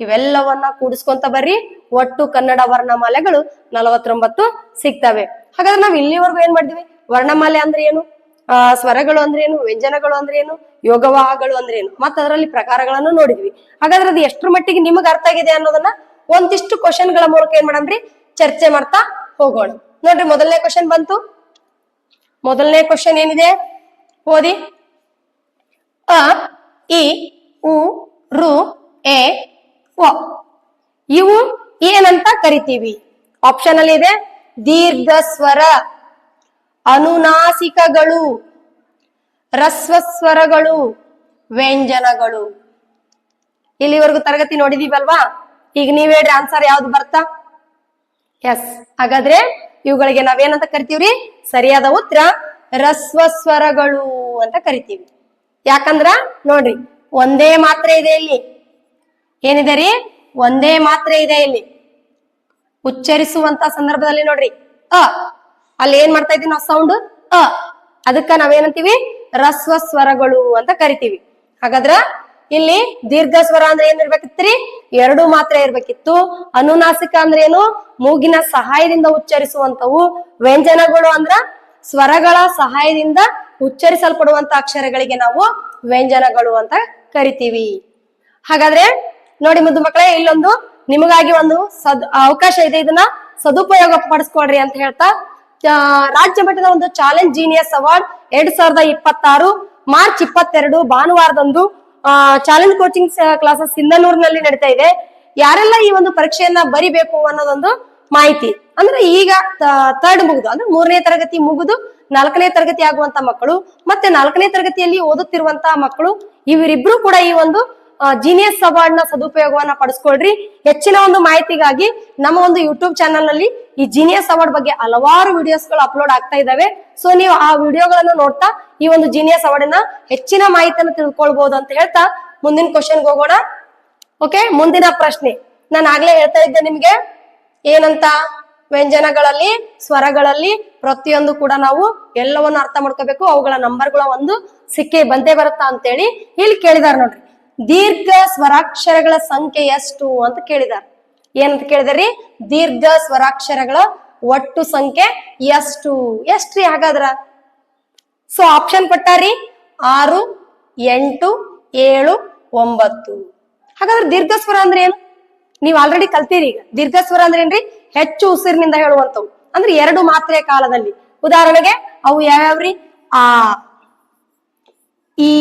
ಇವೆಲ್ಲವನ್ನ ಕೂಡಿಸ್ಕೊಂತ ಬರ್ರಿ, ಒಟ್ಟು ಕನ್ನಡ ವರ್ಣಮಾಲೆಗಳು 49 ಸಿಗ್ತವೆ. ಹಾಗಾದ್ರೆ ನಾವ್ ಇಲ್ಲಿವರೆಗೂ ಏನ್ ಮಾಡಿದ್ವಿ? ವರ್ಣಮಾಲೆ ಅಂದ್ರೆ ಏನು, ಸ್ವರಗಳು ಅಂದ್ರೆ ಏನು, ವ್ಯಂಜನಗಳು ಅಂದ್ರೆ ಏನು, ಯೋಗವಾಹಗಳು ಅಂದ್ರೆ ಏನು, ಮತ್ತೆ ಅದರಲ್ಲಿ ಪ್ರಕಾರಗಳನ್ನು ನೋಡಿದ್ವಿ. ಹಾಗಾದ್ರೆ ಅದು ಎಷ್ಟರ ಮಟ್ಟಿಗೆ ನಿಮಗ್ ಅರ್ಥ ಆಗಿದೆ ಅನ್ನೋದನ್ನ ಒಂದಿಷ್ಟು ಕ್ವಶನ್ಗಳ ಮೂಲಕ ಏನ್ ಮಾಡಮ್ರಿ, ಚರ್ಚೆ ಮಾಡ್ತಾ ಹೋಗೋಣ. ನೋಡ್ರಿ, ಮೊದಲನೇ ಕ್ವಶನ್ ಬಂತು. ಮೊದಲನೇ ಕ್ವಶನ್ ಏನಿದೆ ಓದಿ. ಅ ಇ ಉ ರು ಎ ಒ ಇವು ಏನಂತ ಕರಿತೀವಿ? ಆಪ್ಷನ್ ಅಲ್ಲಿ ಇದೆ ದೀರ್ಘ ಸ್ವರ, ಅನುನಾಸಿಕಗಳು, ರಸ್ವಸ್ವರಗಳು, ವ್ಯಂಜನಗಳು. ಇಲ್ಲಿವರೆಗೂ ತರಗತಿ ನೋಡಿದೀವಲ್ವಾ? ಈಗ ನೀವ್ ಹೇಳ್ರಿ ಆನ್ಸರ್ ಯಾವ್ದು ಬರ್ತಾ? ಎಸ್. ಹಾಗಾದ್ರೆ ಇವುಗಳಿಗೆ ನಾವೇನಂತ ಕರಿತೀವ್ರಿ? ಸರಿಯಾದ ಉತ್ತರ ರಸ್ವಸ್ವರಗಳು ಅಂತ ಕರಿತೀವಿ. ಯಾಕಂದ್ರ ನೋಡ್ರಿ, ಒಂದೇ ಮಾತ್ರೆ ಇದೆ ಇಲ್ಲಿ. ಏನಿದೆ ರೀ? ಒಂದೇ ಮಾತ್ರೆ ಇದೆ ಇಲ್ಲಿ. ಉಚ್ಚರಿಸುವಂತ ಸಂದರ್ಭದಲ್ಲಿ ನೋಡ್ರಿ, ಅ ಅಲ್ಲಿ ಏನ್ ಮಾಡ್ತಾ ಇದೀವಿ ನಾವು? ಸೌಂಡ್ ಅ. ಅದಕ್ಕ ನಾವೇನಂತೀವಿ? ರಸ್ವ ಸ್ವರಗಳು ಅಂತ ಕರಿತೀವಿ. ಹಾಗಾದ್ರ ಇಲ್ಲಿ ದೀರ್ಘ ಸ್ವರ ಅಂದ್ರೆ ಏನ್ ಇರ್ಬೇಕಿತ್ರಿ? 2 ಮಾತ್ರೆ ಇರ್ಬೇಕಿತ್ತು. ಅನುನಾಸಿಕ ಅಂದ್ರೆ ಏನು? ಮೂಗಿನ ಸಹಾಯದಿಂದ ಉಚ್ಚರಿಸುವಂತವು. ವ್ಯಂಜನಗಳು ಅಂದ್ರ ಸ್ವರಗಳ ಸಹಾಯದಿಂದ ಉಚ್ಚರಿಸಲ್ಪಡುವಂತ ಅಕ್ಷರಗಳಿಗೆ ನಾವು ವ್ಯಂಜನಗಳು ಅಂತ ಕರಿತೀವಿ. ಹಾಗಾದ್ರೆ ನೋಡಿ ಮುದ್ದು ಮಕ್ಕಳೇ, ಇಲ್ಲೊಂದು ನಿಮಗಾಗಿ ಒಂದು ಅವಕಾಶ ಇದೆ, ಇದನ್ನ ಸದುಪಯೋಗ ಪಡಿಸ್ಕೊಳ್ರಿ ಅಂತ ಹೇಳ್ತಾ, ರಾಜ್ಯ ಮಟ್ಟದ ಒಂದು ಚಾಲೆಂಜ್ ಜೀನಿಯಸ್ ಅವಾರ್ಡ್ 2026 ಮಾರ್ಚ್ 22 ಭಾನುವಾರದಂದು ಚಾಲೆಂಜ್ ಕೋಚಿಂಗ್ ಕ್ಲಾಸಸ್ ಸಿಂಧನೂರಿನಲ್ಲಿ ನಡೀತಾ ಇದೆ. ಯಾರೆಲ್ಲ ಈ ಒಂದು ಪರೀಕ್ಷೆಯನ್ನ ಬರಿಬೇಕು ಅನ್ನೋದೊಂದು ಮಾಹಿತಿ. ಅಂದ್ರೆ ಈಗ ಥರ್ಡ್ ಮುಗಿದು ಅಂದ್ರೆ 3ನೇ ತರಗತಿ ಮುಗಿದು 4ನೇ ತರಗತಿ ಆಗುವಂತ ಮಕ್ಕಳು, ಮತ್ತೆ 4ನೇ ತರಗತಿಯಲ್ಲಿ ಓದುತ್ತಿರುವಂತಹ ಮಕ್ಕಳು, ಇವರಿಬ್ರು ಕೂಡ ಈ ಒಂದು ಜೀನಿಯಸ್ ಅವಾರ್ಡ್ ನ ಸದುಪಯೋಗವನ್ನ ಪಡಿಸ್ಕೊಳ್ರಿ. ಹೆಚ್ಚಿನ ಒಂದು ಮಾಹಿತಿಗಾಗಿ ನಮ್ಮ ಒಂದು ಯೂಟ್ಯೂಬ್ ಚಾನಲ್ ನಲ್ಲಿ ಈ ಜೀನಿಯಸ್ ಅವಾರ್ಡ್ ಬಗ್ಗೆ ಹಲವಾರು ವಿಡಿಯೋಸ್ಗಳು ಅಪ್ಲೋಡ್ ಆಗ್ತಾ ಇದಾವೆ. ಸೊ ನೀವು ಆ ವಿಡಿಯೋಗಳನ್ನ ನೋಡ್ತಾ ಈ ಒಂದು ಜೀನಿಯಸ್ ಅವಾರ್ಡ್ ಹೆಚ್ಚಿನ ಮಾಹಿತಿಯನ್ನು ತಿಳ್ಕೊಳ್ಬಹುದು ಅಂತ ಹೇಳ್ತಾ ಮುಂದಿನ ಕ್ವಶನ್ಗೆ ಹೋಗೋಣ. ಓಕೆ, ಮುಂದಿನ ಪ್ರಶ್ನೆ ನಾನು ಆಗ್ಲೇ ಹೇಳ್ತಾ ಇದ್ದೆ ನಿಮ್ಗೆ ಏನಂತ, ವ್ಯಂಜನಗಳಲ್ಲಿ, ಸ್ವರಗಳಲ್ಲಿ ಪ್ರತಿಯೊಂದು ಕೂಡ ನಾವು ಎಲ್ಲವನ್ನು ಅರ್ಥ ಮಾಡ್ಕೋಬೇಕು, ಅವುಗಳ ನಂಬರ್ಗಳ ಒಂದು ಸಿಕ್ಕೇ ಬಂದೇ ಬರುತ್ತಾ ಅಂತೇಳಿ ಇಲ್ಲಿ ಕೇಳಿದಾರೆ. ನೋಡ್ರಿ, ದೀರ್ಘ ಸ್ವರಾಕ್ಷರಗಳ ಸಂಖ್ಯೆ ಎಷ್ಟು ಅಂತ ಕೇಳಿದಾರೆ. ಏನಂತ ಕೇಳಿದಾರಿ? ದೀರ್ಘ ಸ್ವರಾಕ್ಷರಗಳ ಒಟ್ಟು ಸಂಖ್ಯೆ ಎಷ್ಟು? ಎಷ್ಟ್ರಿ ಹಾಗಾದ್ರ? ಸೊ ಆಪ್ಷನ್ ಕೊಟ್ಟಾರಿ 6, 8, 7, 9. ಹಾಗಾದ್ರೆ ದೀರ್ಘ ಸ್ವರ ಅಂದ್ರೆ ಏನು? ನೀವ್ ಆಲ್ರೆಡಿ ಕಲ್ತೀರಿ. ಈಗ ದೀರ್ಘ ಸ್ವರ ಅಂದ್ರೆ ಏನ್ರಿ? ಹೆಚ್ಚು ಉಸಿರಿನಿಂದ ಹೇಳುವಂತವು, ಅಂದ್ರೆ 2 ಮಾತ್ರೆಯ ಕಾಲದಲ್ಲಿ. ಉದಾಹರಣೆಗೆ ಅವು ಯಾವ್ಯಾವ್ರಿ? ಆ, ಈ,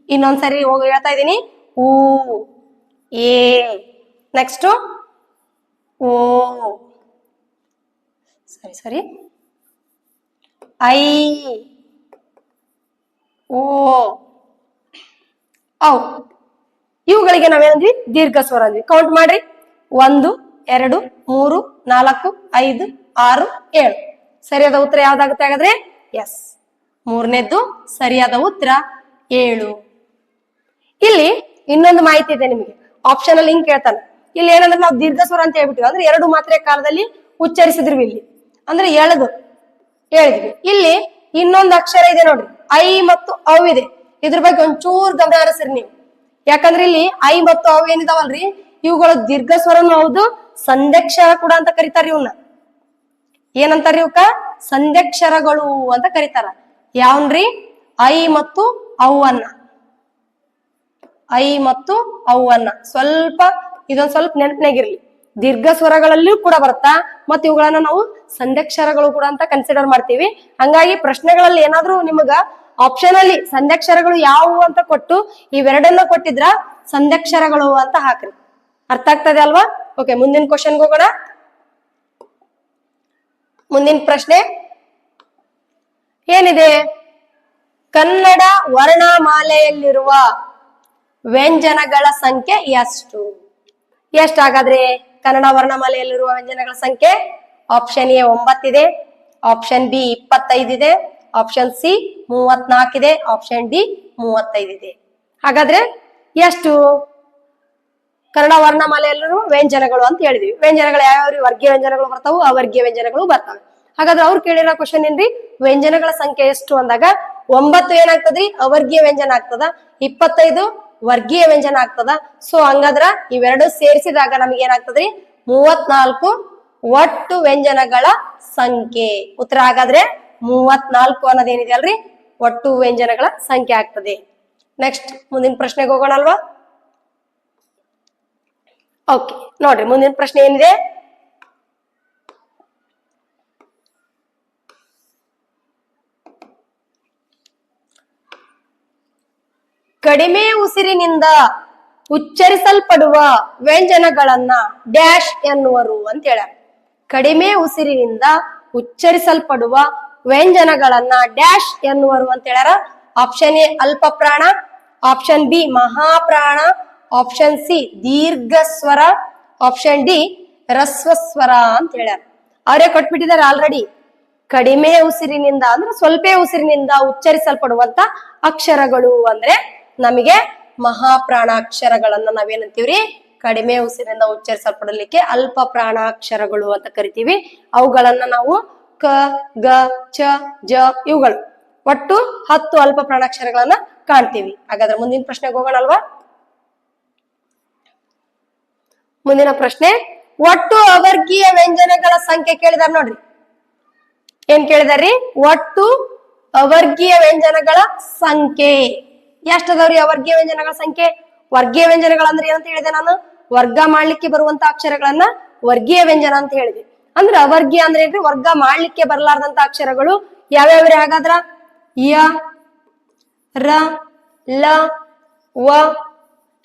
ಇನ್ನೊಂದ್ಸರಿ ಹೋಗಿ ಹೇಳ್ತಾ ಇದ್ದೀನಿ, ಊ, ಏ, ನೆಕ್ಸ್ಟ್ ಓ, ಸರಿ, ಐ, ಓ, ಔ. ಇವುಗಳಿಗೆ ನಾವೇನಂದ್ವಿ? ದೀರ್ಘ ಸ್ವರ ಅಂದ್ವಿ. ಕೌಂಟ್ ಮಾಡ್ರಿ, 1, 2, 3, 4, 5, 6, 7. ಸರಿಯಾದ ಉತ್ತರ ಯಾವ್ದಾಗುತ್ತೆ ಹಾಗಾದ್ರೆ? ಎಸ್, 3ನೇದ್ದು ಸರಿಯಾದ ಉತ್ತರ 7. ಇಲ್ಲಿ ಇನ್ನೊಂದು ಮಾಹಿತಿ ಇದೆ ನಿಮಗೆ. ಆಪ್ಷನ್ ಅಲ್ಲಿ ಹಿಂಗ್ ಕೇಳ್ತಾನೆ. ಇಲ್ಲಿ ಏನಂದ್ರೆ ನಾವು ದೀರ್ಘ ಸ್ವರ ಅಂತ ಹೇಳ್ಬಿಟ್ಟಿವಿ, ಅಂದ್ರೆ 2 ಮಾತ್ರೆ ಕಾಲದಲ್ಲಿ ಉಚ್ಚರಿಸಿದ್ವಿ. ಇಲ್ಲಿ ಅಂದ್ರೆ ಹೇಳಿದ್ವಿ. ಇಲ್ಲಿ ಇನ್ನೊಂದು ಅಕ್ಷರ ಇದೆ ನೋಡ್ರಿ, ಐ ಮತ್ತು ಔ ಇದೆ. ಇದ್ರ ಬಗ್ಗೆ ಒಂಚೂರು ಗಮನ ಹರಿಸ್ರಿ ನೀವು. ಯಾಕಂದ್ರೆ ಇಲ್ಲಿ ಐ ಮತ್ತು ಔ ಏನಿದಾವಲ್ರಿ, ಇವುಗಳು ದೀರ್ಘ ಸ್ವರನು ಹೌದು, ಸಂಧ್ಯಕ್ಷರ ಕೂಡ ಅಂತ ಕರಿತಾರ. ಇವನ್ನ ಏನಂತಾರ? ಇವಕ್ಕ ಸಂಧ್ಯಕ್ಷರಗಳು ಅಂತ ಕರಿತಾರ. ಯಾವನ್ರಿ? ಐ ಮತ್ತು ಔವನ್ನ. ಐ ಮತ್ತು ಔವನ್ನ ಸ್ವಲ್ಪ ಇದೊಂದ್ ಸ್ವಲ್ಪ ನೆನಪಿನಾಗಿರ್ಲಿ. ದೀರ್ಘ ಸ್ವರಗಳಲ್ಲಿಯೂ ಕೂಡ ಬರುತ್ತಾ, ಮತ್ತೆ ಇವುಗಳನ್ನ ನಾವು ಸಂಧ್ಯಕ್ಷರಗಳು ಕೂಡ ಅಂತ ಕನ್ಸಿಡರ್ ಮಾಡ್ತೀವಿ. ಹಂಗಾಗಿ ಪ್ರಶ್ನೆಗಳಲ್ಲಿ ಏನಾದ್ರೂ ನಿಮಗ ಆಪ್ಷನ್ ಅಲ್ಲಿ ಸಂಧ್ಯಕ್ಷರಗಳು ಯಾವುವು ಅಂತ ಕೊಟ್ಟು ಇವೆರಡನ್ನ ಕೊಟ್ಟಿದ್ರ ಸಂಧ್ಯಕ್ಷರಗಳು ಅಂತ ಹಾಕ್ರಿ. ಅರ್ಥ ಆಗ್ತದೆ ಅಲ್ವಾ? ಓಕೆ, ಮುಂದಿನ ಕ್ವಶನ್ಗೆ ಹೋಗೋಣ. ಮುಂದಿನ ಪ್ರಶ್ನೆ ಏನಿದೆ? ಕನ್ನಡ ವರ್ಣಮಾಲೆಯಲ್ಲಿರುವ ವ್ಯಂಜನಗಳ ಸಂಖ್ಯೆ ಎಷ್ಟು? ಎಷ್ಟಾಗಾದ್ರೆ ಕನ್ನಡ ವರ್ಣಮಾಲೆಯಲ್ಲಿರುವ ವ್ಯಂಜನಗಳ ಸಂಖ್ಯೆ? ಆಪ್ಷನ್ ಎ 9 ಇದೆ, ಆಪ್ಷನ್ ಬಿ 25 ಇದೆ, ಆಪ್ಷನ್ ಸಿ 34 ಇದೆ, ಆಪ್ಷನ್ ಡಿ 35 ಇದೆ. ಹಾಗಾದ್ರೆ ಎಷ್ಟು ಕನ್ನಡ ವರ್ಣಮಾಲೆಯಲ್ಲಿರುವ ವ್ಯಂಜನಗಳು ಅಂತ ಹೇಳಿದ್ವಿ? ವ್ಯಂಜನಗಳು ಯಾವ್ಯಾವ? ವರ್ಗೀಯ ವ್ಯಂಜನಗಳು ಬರ್ತಾವು, ಅವರ್ಗೀಯ ವ್ಯಂಜನಗಳು ಬರ್ತಾವೆ. ಹಾಗಾದ್ರೆ ಅವ್ರು ಕೇಳಿರೋ ಕ್ವಶನ್ ಏನ್ರಿ? ವ್ಯಂಜನಗಳ ಸಂಖ್ಯೆ ಎಷ್ಟು ಅಂದಾಗ 9 ಏನಾಗ್ತದ್ರಿ? ಅವರ್ಗೀಯ ವ್ಯಂಜನ ಆಗ್ತದ, 25 ವರ್ಗೀಯ ವ್ಯಂಜನ ಆಗ್ತದ. ಸೊ ಹಂಗಾದ್ರ ಇವೆರಡು ಸೇರಿಸಿದಾಗ ನಮ್ಗೆ ಏನಾಗ್ತದ್ರಿ? 34 ಒಟ್ಟು ವ್ಯಂಜನಗಳ ಸಂಖ್ಯೆ. ಉತ್ತರ ಹಾಗಾದ್ರೆ 34 ಅನ್ನೋದೇನಿದೆ ಅಲ್ರಿ ಒಟ್ಟು ವ್ಯಂಜನಗಳ ಸಂಖ್ಯೆ ಆಗ್ತದೆ. ನೆಕ್ಸ್ಟ್ ಮುಂದಿನ ಪ್ರಶ್ನೆಗೆ ಹೋಗೋಣ ಅಲ್ವಾ? ಓಕೆ, ನೋಡ್ರಿ ಮುಂದಿನ ಪ್ರಶ್ನೆ ಏನಿದೆ? ಕಡಿಮೆ ಉಸಿರಿನಿಂದ ಉಚ್ಚರಿಸಲ್ಪಡುವ ವ್ಯಂಜನಗಳನ್ನ ಡ್ಯಾಶ್ ಎನ್ನುವರು ಅಂತ ಹೇಳ್ಯಾರ. ಕಡಿಮೆ ಉಸಿರಿನಿಂದ ಉಚ್ಚರಿಸಲ್ಪಡುವ ವ್ಯಂಜನಗಳನ್ನ ಡ್ಯಾಶ್ ಎನ್ನುವರು ಅಂತ ಹೇಳ್ಯಾರ. ಆಪ್ಷನ್ ಎ ಅಲ್ಪ ಪ್ರಾಣ, ಆಪ್ಷನ್ ಬಿ ಮಹಾಪ್ರಾಣ, ಆಪ್ಷನ್ ಸಿ ದೀರ್ಘ ಸ್ವರ, ಆಪ್ಷನ್ ಡಿ ರಸ್ವ ಸ್ವರ ಅಂತ ಹೇಳ್ಯಾರ. ಅವರೇ ಕೊಟ್ಬಿಟ್ಟಿದ್ದಾರೆ ಆಲ್ರೆಡಿ. ಕಡಿಮೆ ಉಸಿರಿನಿಂದ ಅಂದ್ರೆ ಸ್ವಲ್ಪ ಉಸಿರಿನಿಂದ ಉಚ್ಚರಿಸಲ್ಪಡುವಂತ ಅಕ್ಷರಗಳು ಅಂದ್ರೆ ನಮಗೆ ಮಹಾಪ್ರಾಣಾಕ್ಷರಗಳನ್ನ ನಾವೇನಂತೀವ್ರಿ? ಕಡಿಮೆ ಉಸಿರಿನಿಂದ ಉಚ್ಚರಿಸಲ್ಪಡಲಿಕ್ಕೆ ಅಲ್ಪ ಪ್ರಾಣಾಕ್ಷರಗಳು ಅಂತ ಕರಿತೀವಿ. ಅವುಗಳನ್ನ ನಾವು ಕ, ಗ, ಚ, ಜ ಇವುಗಳು ಒಟ್ಟು 10 ಅಲ್ಪ ಪ್ರಾಣಾಕ್ಷರಗಳನ್ನ ಕಾಣ್ತೀವಿ. ಹಾಗಾದ್ರೆ ಮುಂದಿನ ಪ್ರಶ್ನೆಗೆ ಹೋಗೋಣ ಅಲ್ವಾ? ಮುಂದಿನ ಪ್ರಶ್ನೆ, ಒಟ್ಟು ಅವರ್ಗೀಯ ವ್ಯಂಜನಗಳ ಸಂಖ್ಯೆ ಕೇಳಿದಾರ ನೋಡ್ರಿ. ಏನ್ ಕೇಳಿದಾರ್ರಿ? ಒಟ್ಟು ಅವರ್ಗೀಯ ವ್ಯಂಜನಗಳ ಸಂಖ್ಯೆ ಎಷ್ಟದವ್ರಿ? ಅವರ್ಗೀಯ ವ್ಯಂಜನಗಳ ಸಂಖ್ಯೆ. ವರ್ಗೀಯ ವ್ಯಂಜನಗಳಂದ್ರೆ ಏನಂತ ಹೇಳಿದೆ ನಾನು? ವರ್ಗ ಮಾಡ್ಲಿಕ್ಕೆ ಬರುವಂತ ಅಕ್ಷರಗಳನ್ನ ವರ್ಗೀಯ ವ್ಯಂಜನ ಅಂತ ಹೇಳಿದೆ. ಅಂದ್ರೆ ಅವರ್ಗೀಯ ಅಂದ್ರೆ ಏನ್ರಿ? ವರ್ಗ ಮಾಡ್ಲಿಕ್ಕೆ ಬರಲಾರ್ದಂತ ಅಕ್ಷರಗಳು ಯಾವ್ಯಾವ್ರಿ? ಹಾಗಾದ್ರ ಯ, ರ, ಲ, ವ,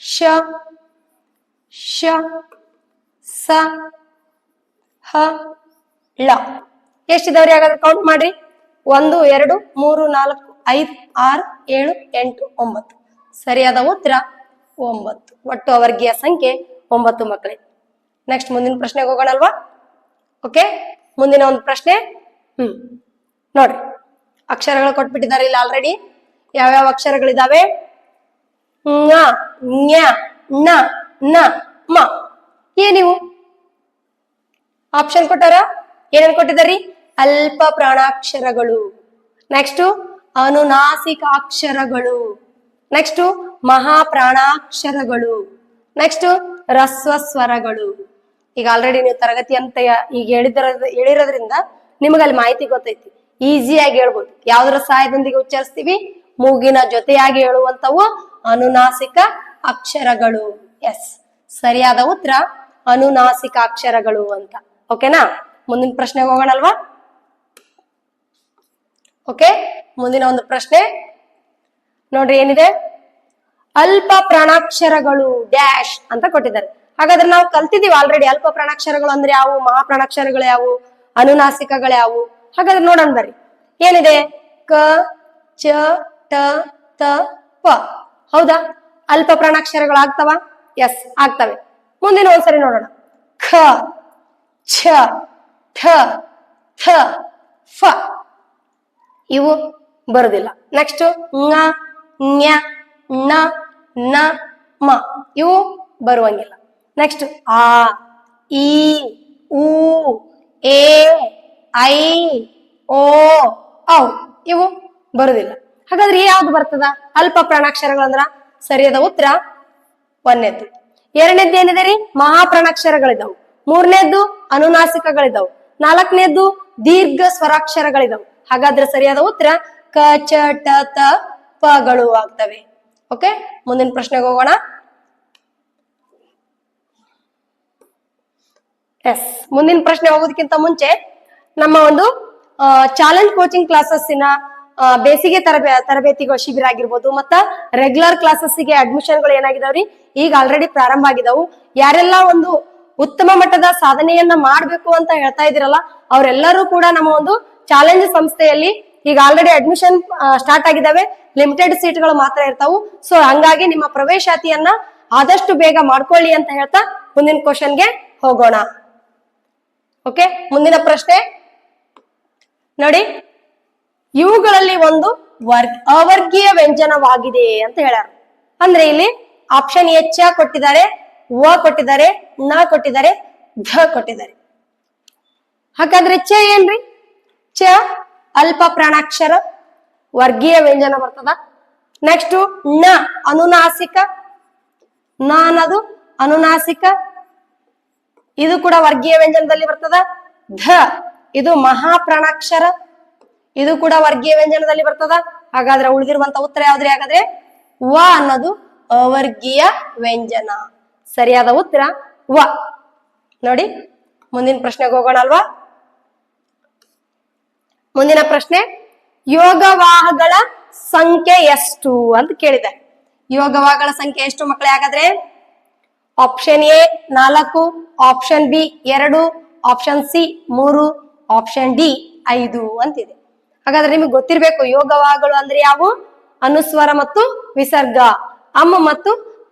ಶ, ಶ, ಸ, ಹ, ಳ. ಎಷ್ಟಿದಾವ್ರಿ? ಹಾಗಾದ್ರೆ ಕೌಂಟ್ ಮಾಡ್ರಿ. 1 2 3 4 5 6 7 8 9. ಸರಿಯಾದ ಉತ್ತರ 9. ಒಟ್ಟು ಅವರ್ಗೀಯ ಸಂಖ್ಯೆ 9 ಮಕ್ಕಳೇ. ನೆಕ್ಸ್ಟ್ ಮುಂದಿನ ಪ್ರಶ್ನೆಗೆ ಹೋಗೋಣ ಅಲ್ವಾ? ಓಕೆ, ಮುಂದಿನ ಒಂದು ಪ್ರಶ್ನೆ. ನೋಡ್ರಿ, ಅಕ್ಷರಗಳು ಕೊಟ್ಬಿಟ್ಟಿದ್ದಾರೆ ಇಲ್ಲಿ ಆಲ್ರೆಡಿ. ಯಾವ್ಯಾವ ಅಕ್ಷರಗಳಿದಾವೆ? ಞ, ಞ, ಣ, ನ, ಮ. ಏನಿವು? ಆಪ್ಷನ್ ಕೊಟ್ಟಾರ. ಏನೇನ್ ಕೊಟ್ಟಿದಾರಿ? ಅಲ್ಪ ಪ್ರಾಣಾಕ್ಷರಗಳು, ನೆಕ್ಸ್ಟ್ ಅನುನಾಸಿಕಾಕ್ಷರಗಳು, ನೆಕ್ಸ್ಟ್ ಮಹಾಪ್ರಾಣಾಕ್ಷರಗಳು, ನೆಕ್ಸ್ಟ್ ರಸ್ವ ಸ್ವರಗಳು. ಈಗ ಆಲ್ರೆಡಿ ನೀವು ತರಗತಿ ಅಂತ ಈಗ ಹೇಳಿರೋದ್ರಿಂದ ನಿಮಗಲ್ಲಿ ಮಾಹಿತಿ ಗೊತ್ತೈತಿ. ಈಸಿಯಾಗಿ ಹೇಳ್ಬೋದು. ಯಾವ್ದ್ರ ಸಹಾಯದೊಂದಿಗೆ ಉಚ್ಚರಿಸ್ತೀವಿ? ಮೂಗಿನ ಜೊತೆಯಾಗಿ ಹೇಳುವಂತವು ಅನುನಾಸಿಕ ಅಕ್ಷರಗಳು. ಎಸ್, ಸರಿಯಾದ ಉತ್ತರ ಅನುನಾಸಿಕಾಕ್ಷರಗಳು ಅಂತ. ಓಕೆನಾ? ಮುಂದಿನ ಪ್ರಶ್ನೆಗೆ ಹೋಗೋಣಲ್ವಾ? ಓಕೆ, ಮುಂದಿನ ಒಂದು ಪ್ರಶ್ನೆ ನೋಡ್ರಿ ಏನಿದೆ? ಅಲ್ಪ ಪ್ರಾಣಾಕ್ಷರಗಳು ಡ್ಯಾಶ್ ಅಂತ ಕೊಟ್ಟಿದ್ದಾರೆ. ಹಾಗಾದ್ರೆ ನಾವು ಕಲ್ತಿದೀವಿ ಆಲ್ರೆಡಿ ಅಲ್ಪ ಪ್ರಾಣಾಕ್ಷರಗಳು ಅಂದ್ರೆ ಯಾವುವು, ಮಹಾಪ್ರಾಣಾಕ್ಷರಗಳು ಯಾವುವು, ಅನುನಾಸಿಕಗಳು ಯಾವುವು. ಹಾಗಾದ್ರೆ ನೋಡೋಣ ಬರ್ರಿ. ಏನಿದೆ? ಕ, ಚ, ಟ, ತ, ಪ. ಹೌದಾ? ಅಲ್ಪ ಪ್ರಾಣಾಕ್ಷರಗಳು ಆಗ್ತಾವ? ಎಸ್, ಆಗ್ತವೆ. ಮುಂದಿನ ಒಂದ್ಸರಿ ನೋಡೋಣ. ಖ, ಛ, ಠ, ಥ, ಫ. ಇವು ಬರುದಿಲ್ಲ. ನೆಕ್ಸ್ಟ್ ಞ, ಞ, ಣ, ನ, ಮ. ಇವು ಬರುವಂಗಿಲ್ಲ. ನೆಕ್ಸ್ಟ್ ಆ, ಈ, ಉ, ಎ, ಐ, ಓ, ಔ. ಇವು ಬರುದಿಲ್ಲ. ಹಾಗಾದ್ರೆ ಯಾವ್ದು ಬರ್ತದ? ಅಲ್ಪ ಪ್ರಾಣಾಕ್ಷರಗಳಂದ್ರ ಸರಿಯಾದ ಉತ್ತರ 1ನೇದ್ದು. 2ನೇದ್ದು ಏನಿದೆ ರೀ? ಮಹಾಪ್ರಾಣಾಕ್ಷರಗಳಿದಾವು. 3ನೇದ್ದು ಅನುನಾಸಿಕಗಳಿದಾವು. 4ನೇದ್ದು ದೀರ್ಘ ಸ್ವರಾಕ್ಷರಗಳಿದಾವು. ಹಾಗಾದ್ರೆ ಸರಿಯಾದ ಉತ್ತರ ಕ, ಚ, ಟ, ತ, ಪಗಳು ಆಗ್ತವೆ. ಓಕೆ, ಮುಂದಿನ ಪ್ರಶ್ನೆಗೆ ಹೋಗೋಣ. ಎಸ್, ಮುಂದಿನ ಪ್ರಶ್ನೆ ಹೋಗೋದಕ್ಕಿಂತ ಮುಂಚೆ ನಮ್ಮ ಒಂದು ಚಾಲೆಂಜ್ ಕೋಚಿಂಗ್ ಕ್ಲಾಸಸ್ಸಿನ ಬೇಸಿಗೆ ತರಬೇತಿಗಳ ಶಿಬಿರ ಆಗಿರ್ಬೋದು, ಮತ್ತ ರೆಗ್ಯುಲರ್ ಕ್ಲಾಸಸ್ಸಿಗೆ ಅಡ್ಮಿಷನ್ಗಳು ಏನಾಗಿದಾವ್ರಿ? ಈಗ ಆಲ್ರೆಡಿ ಪ್ರಾರಂಭ ಆಗಿದಾವು. ಯಾರೆಲ್ಲ ಒಂದು ಉತ್ತಮ ಮಟ್ಟದ ಸಾಧನೆಯನ್ನ ಮಾಡ್ಬೇಕು ಅಂತ ಹೇಳ್ತಾ ಇದ್ದೀರಲ್ಲ, ಅವರೆಲ್ಲರೂ ಕೂಡ ನಮ್ಮ ಒಂದು ಚಾಲೆಂಜ್ ಸಂಸ್ಥೆಯಲ್ಲಿ ಈಗ ಆಲ್ರೆಡಿ ಅಡ್ಮಿಷನ್ ಸ್ಟಾರ್ಟ್ ಆಗಿದ್ದಾವೆ, ಲಿಮಿಟೆಡ್ ಸೀಟ್ಗಳು ಮಾತ್ರ ಇರ್ತಾವು. ಸೊ ಹಂಗಾಗಿ ನಿಮ್ಮ ಪ್ರವೇಶಾತಿಯನ್ನ ಆದಷ್ಟು ಬೇಗ ಮಾಡ್ಕೊಳ್ಳಿ ಅಂತ ಹೇಳ್ತಾ ಮುಂದಿನ ಕ್ವಶನ್ಗೆ ಹೋಗೋಣ. ಓಕೆ, ಮುಂದಿನ ಪ್ರಶ್ನೆ ನೋಡಿ, ಇವುಗಳಲ್ಲಿ ಒಂದು ಅವರ್ಗೀಯ ವ್ಯಂಜನವಾಗಿದೆ ಅಂತ ಹೇಳ್ಯಾರ. ಅಂದ್ರೆ ಇಲ್ಲಿ ಆಪ್ಷನ್ ಎ ಚ ಕೊಟ್ಟಿದ್ದಾರೆ, ವ ಕೊಟ್ಟಿದ್ದಾರೆ, ನ ಕೊಟ್ಟಿದ್ದಾರೆ, ಧ ಕೊಟ್ಟಿದ್ದಾರೆ. ಹಾಗಾದ್ರೆ ಚ ಏನ್ರಿ? ಚ ಅಲ್ಪ ಪ್ರಾಣಾಕ್ಷರ, ವರ್ಗೀಯ ವ್ಯಂಜನ ಬರ್ತದ. ನೆಕ್ಸ್ಟ್ ನ ಅನುನಾಸಿಕ, ನ ಅನ್ನೋದು ಅನುನಾಸಿಕ, ಇದು ಕೂಡ ವರ್ಗೀಯ ವ್ಯಂಜನದಲ್ಲಿ ಬರ್ತದ. ಧ ಇದು ಮಹಾಪ್ರಾಣಾಕ್ಷರ, ಇದು ಕೂಡ ವರ್ಗೀಯ ವ್ಯಂಜನದಲ್ಲಿ ಬರ್ತದ. ಹಾಗಾದ್ರೆ ಉಳಿದಿರುವಂತ ಉತ್ತರ ಯಾವ್ದ್ರಿ? ಹಾಗಾದ್ರೆ ವ ಅನ್ನೋದು ಅವರ್ಗೀಯ ವ್ಯಂಜನ. ಸರಿಯಾದ ಉತ್ತರ ವ. ನೋಡಿ ಮುಂದಿನ ಪ್ರಶ್ನೆಗೆ ಹೋಗೋಣ ಅಲ್ವಾ. ಮುಂದಿನ ಪ್ರಶ್ನೆ, ಯೋಗವಾಹಗಳ ಸಂಖ್ಯೆ ಎಷ್ಟು ಅಂತ ಕೇಳಿದೆ. ಯೋಗವಾಹಗಳ ಸಂಖ್ಯೆ ಎಷ್ಟು ಮಕ್ಕಳೇ? ಹಾಗಾದ್ರೆ option A 4, option B 2, option C 3, option D 5 ಅಂತಿದೆ. ಹಾಗಾದ್ರೆ ನಿಮಗೆ ಗೊತ್ತಿರ್ಬೇಕು ಯೋಗವಾಹಗಳು ಅಂದ್ರೆ ಯಾವುವು? ಅನುಸ್ವರ ಮತ್ತು ವಿಸರ್ಗ, ಅಮ್ಮ ಮತ್ತು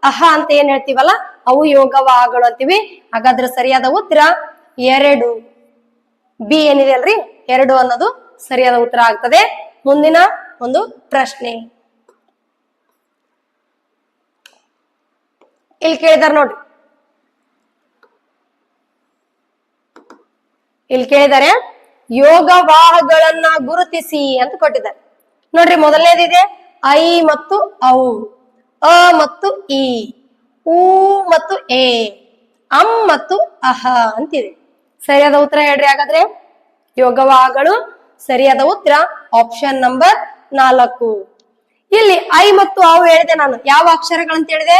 ಅಹ ಅಂತ ಏನ್ ಹೇಳ್ತೀವಲ್ಲ, ಅವು ಯೋಗವಾಹಗಳು ಅಂತೀವಿ. ಹಾಗಾದ್ರೆ ಸರಿಯಾದ ಉತ್ತರ 2, ಬಿ ಏನಿದೆ ಅಲ್ರಿ 2 ಅನ್ನೋದು ಸರಿಯಾದ ಉತ್ತರ ಆಗ್ತದೆ. ಮುಂದಿನ ಒಂದು ಪ್ರಶ್ನೆ ಇಲ್ಲಿ ಕೇಳಿದಾರೆ ನೋಡ್ರಿ. ಇಲ್ಲಿ ಕೇಳಿದ್ದಾರೆ ಯೋಗವಾಹಗಳನ್ನ ಗುರುತಿಸಿ ಅಂತ ಕೊಟ್ಟಿದ್ದಾರೆ ನೋಡ್ರಿ. ಮೊದಲನೇದಿದೆ ಐ ಮತ್ತು ಔ, ಅ ಮತ್ತು ಇ, ಉ ಮತ್ತು ಎ, ಅಂ ಮತ್ತು ಅಹ ಅಂತಿದೆ. ಸರಿಯಾದ ಉತ್ತರ ಹೇಳ್ರಿ. ಹಾಗಾದ್ರೆ ಯೋಗವಾಹಗಳು ಸರಿಯಾದ ಉತ್ತರ ಆಪ್ಷನ್ ನಂಬರ್ 4. ಇಲ್ಲಿ ಐ ಮತ್ತು ಔ ಹೇಳಿದೆ ನಾನು. ಯಾವ ಅಕ್ಷರಗಳಂತ ಹೇಳಿದೆ?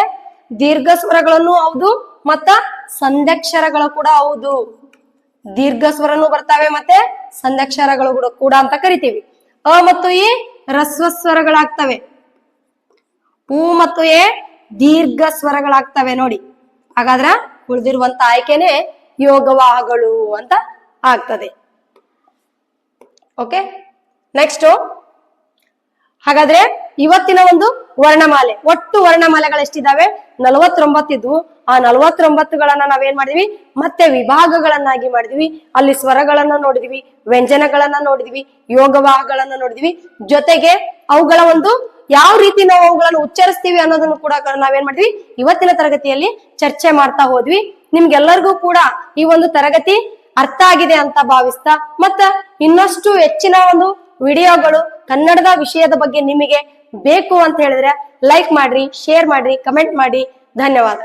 ದೀರ್ಘ ಸ್ವರಗಳನ್ನು ಹೌದು, ಮತ್ತ ಸಂಧ್ಯಕ್ಷರಗಳು ಕೂಡ ಹೌದು. ದೀರ್ಘ ಸ್ವರನು ಬರ್ತಾವೆ ಮತ್ತೆ ಸಂಧ್ಯಕ್ಷರಗಳು ಕೂಡ ಅಂತ ಕರಿತೀವಿ. ಅ ಮತ್ತು ಎ ರಸ್ವ ಸ್ವರಗಳಾಗ್ತವೆ, ಉ ಮತ್ತು ಎ ದೀರ್ಘ ಸ್ವರಗಳಾಗ್ತವೆ ನೋಡಿ. ಹಾಗಾದ್ರ ಉಳಿದಿರುವಂತ ಆಯ್ಕೆನೆ ಯೋಗವಾಹಗಳು ಅಂತ ಆಗ್ತದೆ. ಓಕೆ, ನೆಕ್ಸ್ಟ್ ಹಾಗಾದ್ರೆ ಇವತ್ತಿನ ಒಂದು ವರ್ಣಮಾಲೆ, ಒಟ್ಟು ವರ್ಣಮಾಲೆಗಳು ಎಷ್ಟಿದಾವೆ? 49 ಇದ್ವು. ಆ 49ಗಳನ್ನ ನಾವೇನ್ ಮಾಡಿದ್ವಿ? ಮತ್ತೆ ವಿಭಾಗಗಳನ್ನಾಗಿ ಮಾಡಿದ್ವಿ. ಅಲ್ಲಿ ಸ್ವರಗಳನ್ನ ನೋಡಿದ್ವಿ, ವ್ಯಂಜನಗಳನ್ನ ನೋಡಿದ್ವಿ, ಯೋಗವಾಹಗಳನ್ನ ನೋಡಿದ್ವಿ. ಜೊತೆಗೆ ಅವುಗಳ ಒಂದು ಯಾವ ರೀತಿ ನಾವು ಅವುಗಳನ್ನು ಉಚ್ಚರಿಸ್ತೀವಿ ಅನ್ನೋದನ್ನು ಕೂಡ ನಾವೇನ್ ಮಾಡಿದ್ವಿ ಇವತ್ತಿನ ತರಗತಿಯಲ್ಲಿ ಚರ್ಚೆ ಮಾಡ್ತಾ ಹೋದ್ವಿ. ನಿಮ್ಗೆಲ್ಲರಿಗೂ ಕೂಡ ಈ ಒಂದು ತರಗತಿ ಅರ್ಥ ಆಗಿದೆ ಅಂತ ಭಾವಿಸ್ತಾ, ಮತ್ತ ಇನ್ನಷ್ಟು ಹೆಚ್ಚಿನ ಒಂದು ವಿಡಿಯೋಗಳು ಕನ್ನಡದ ವಿಷಯದ ಬಗ್ಗೆ ನಿಮಗೆ ಬೇಕು ಅಂತ ಹೇಳಿದ್ರೆ ಲೈಕ್ ಮಾಡ್ರಿ, ಶೇರ್ ಮಾಡ್ರಿ, ಕಮೆಂಟ್ ಮಾಡಿ. ಧನ್ಯವಾದ.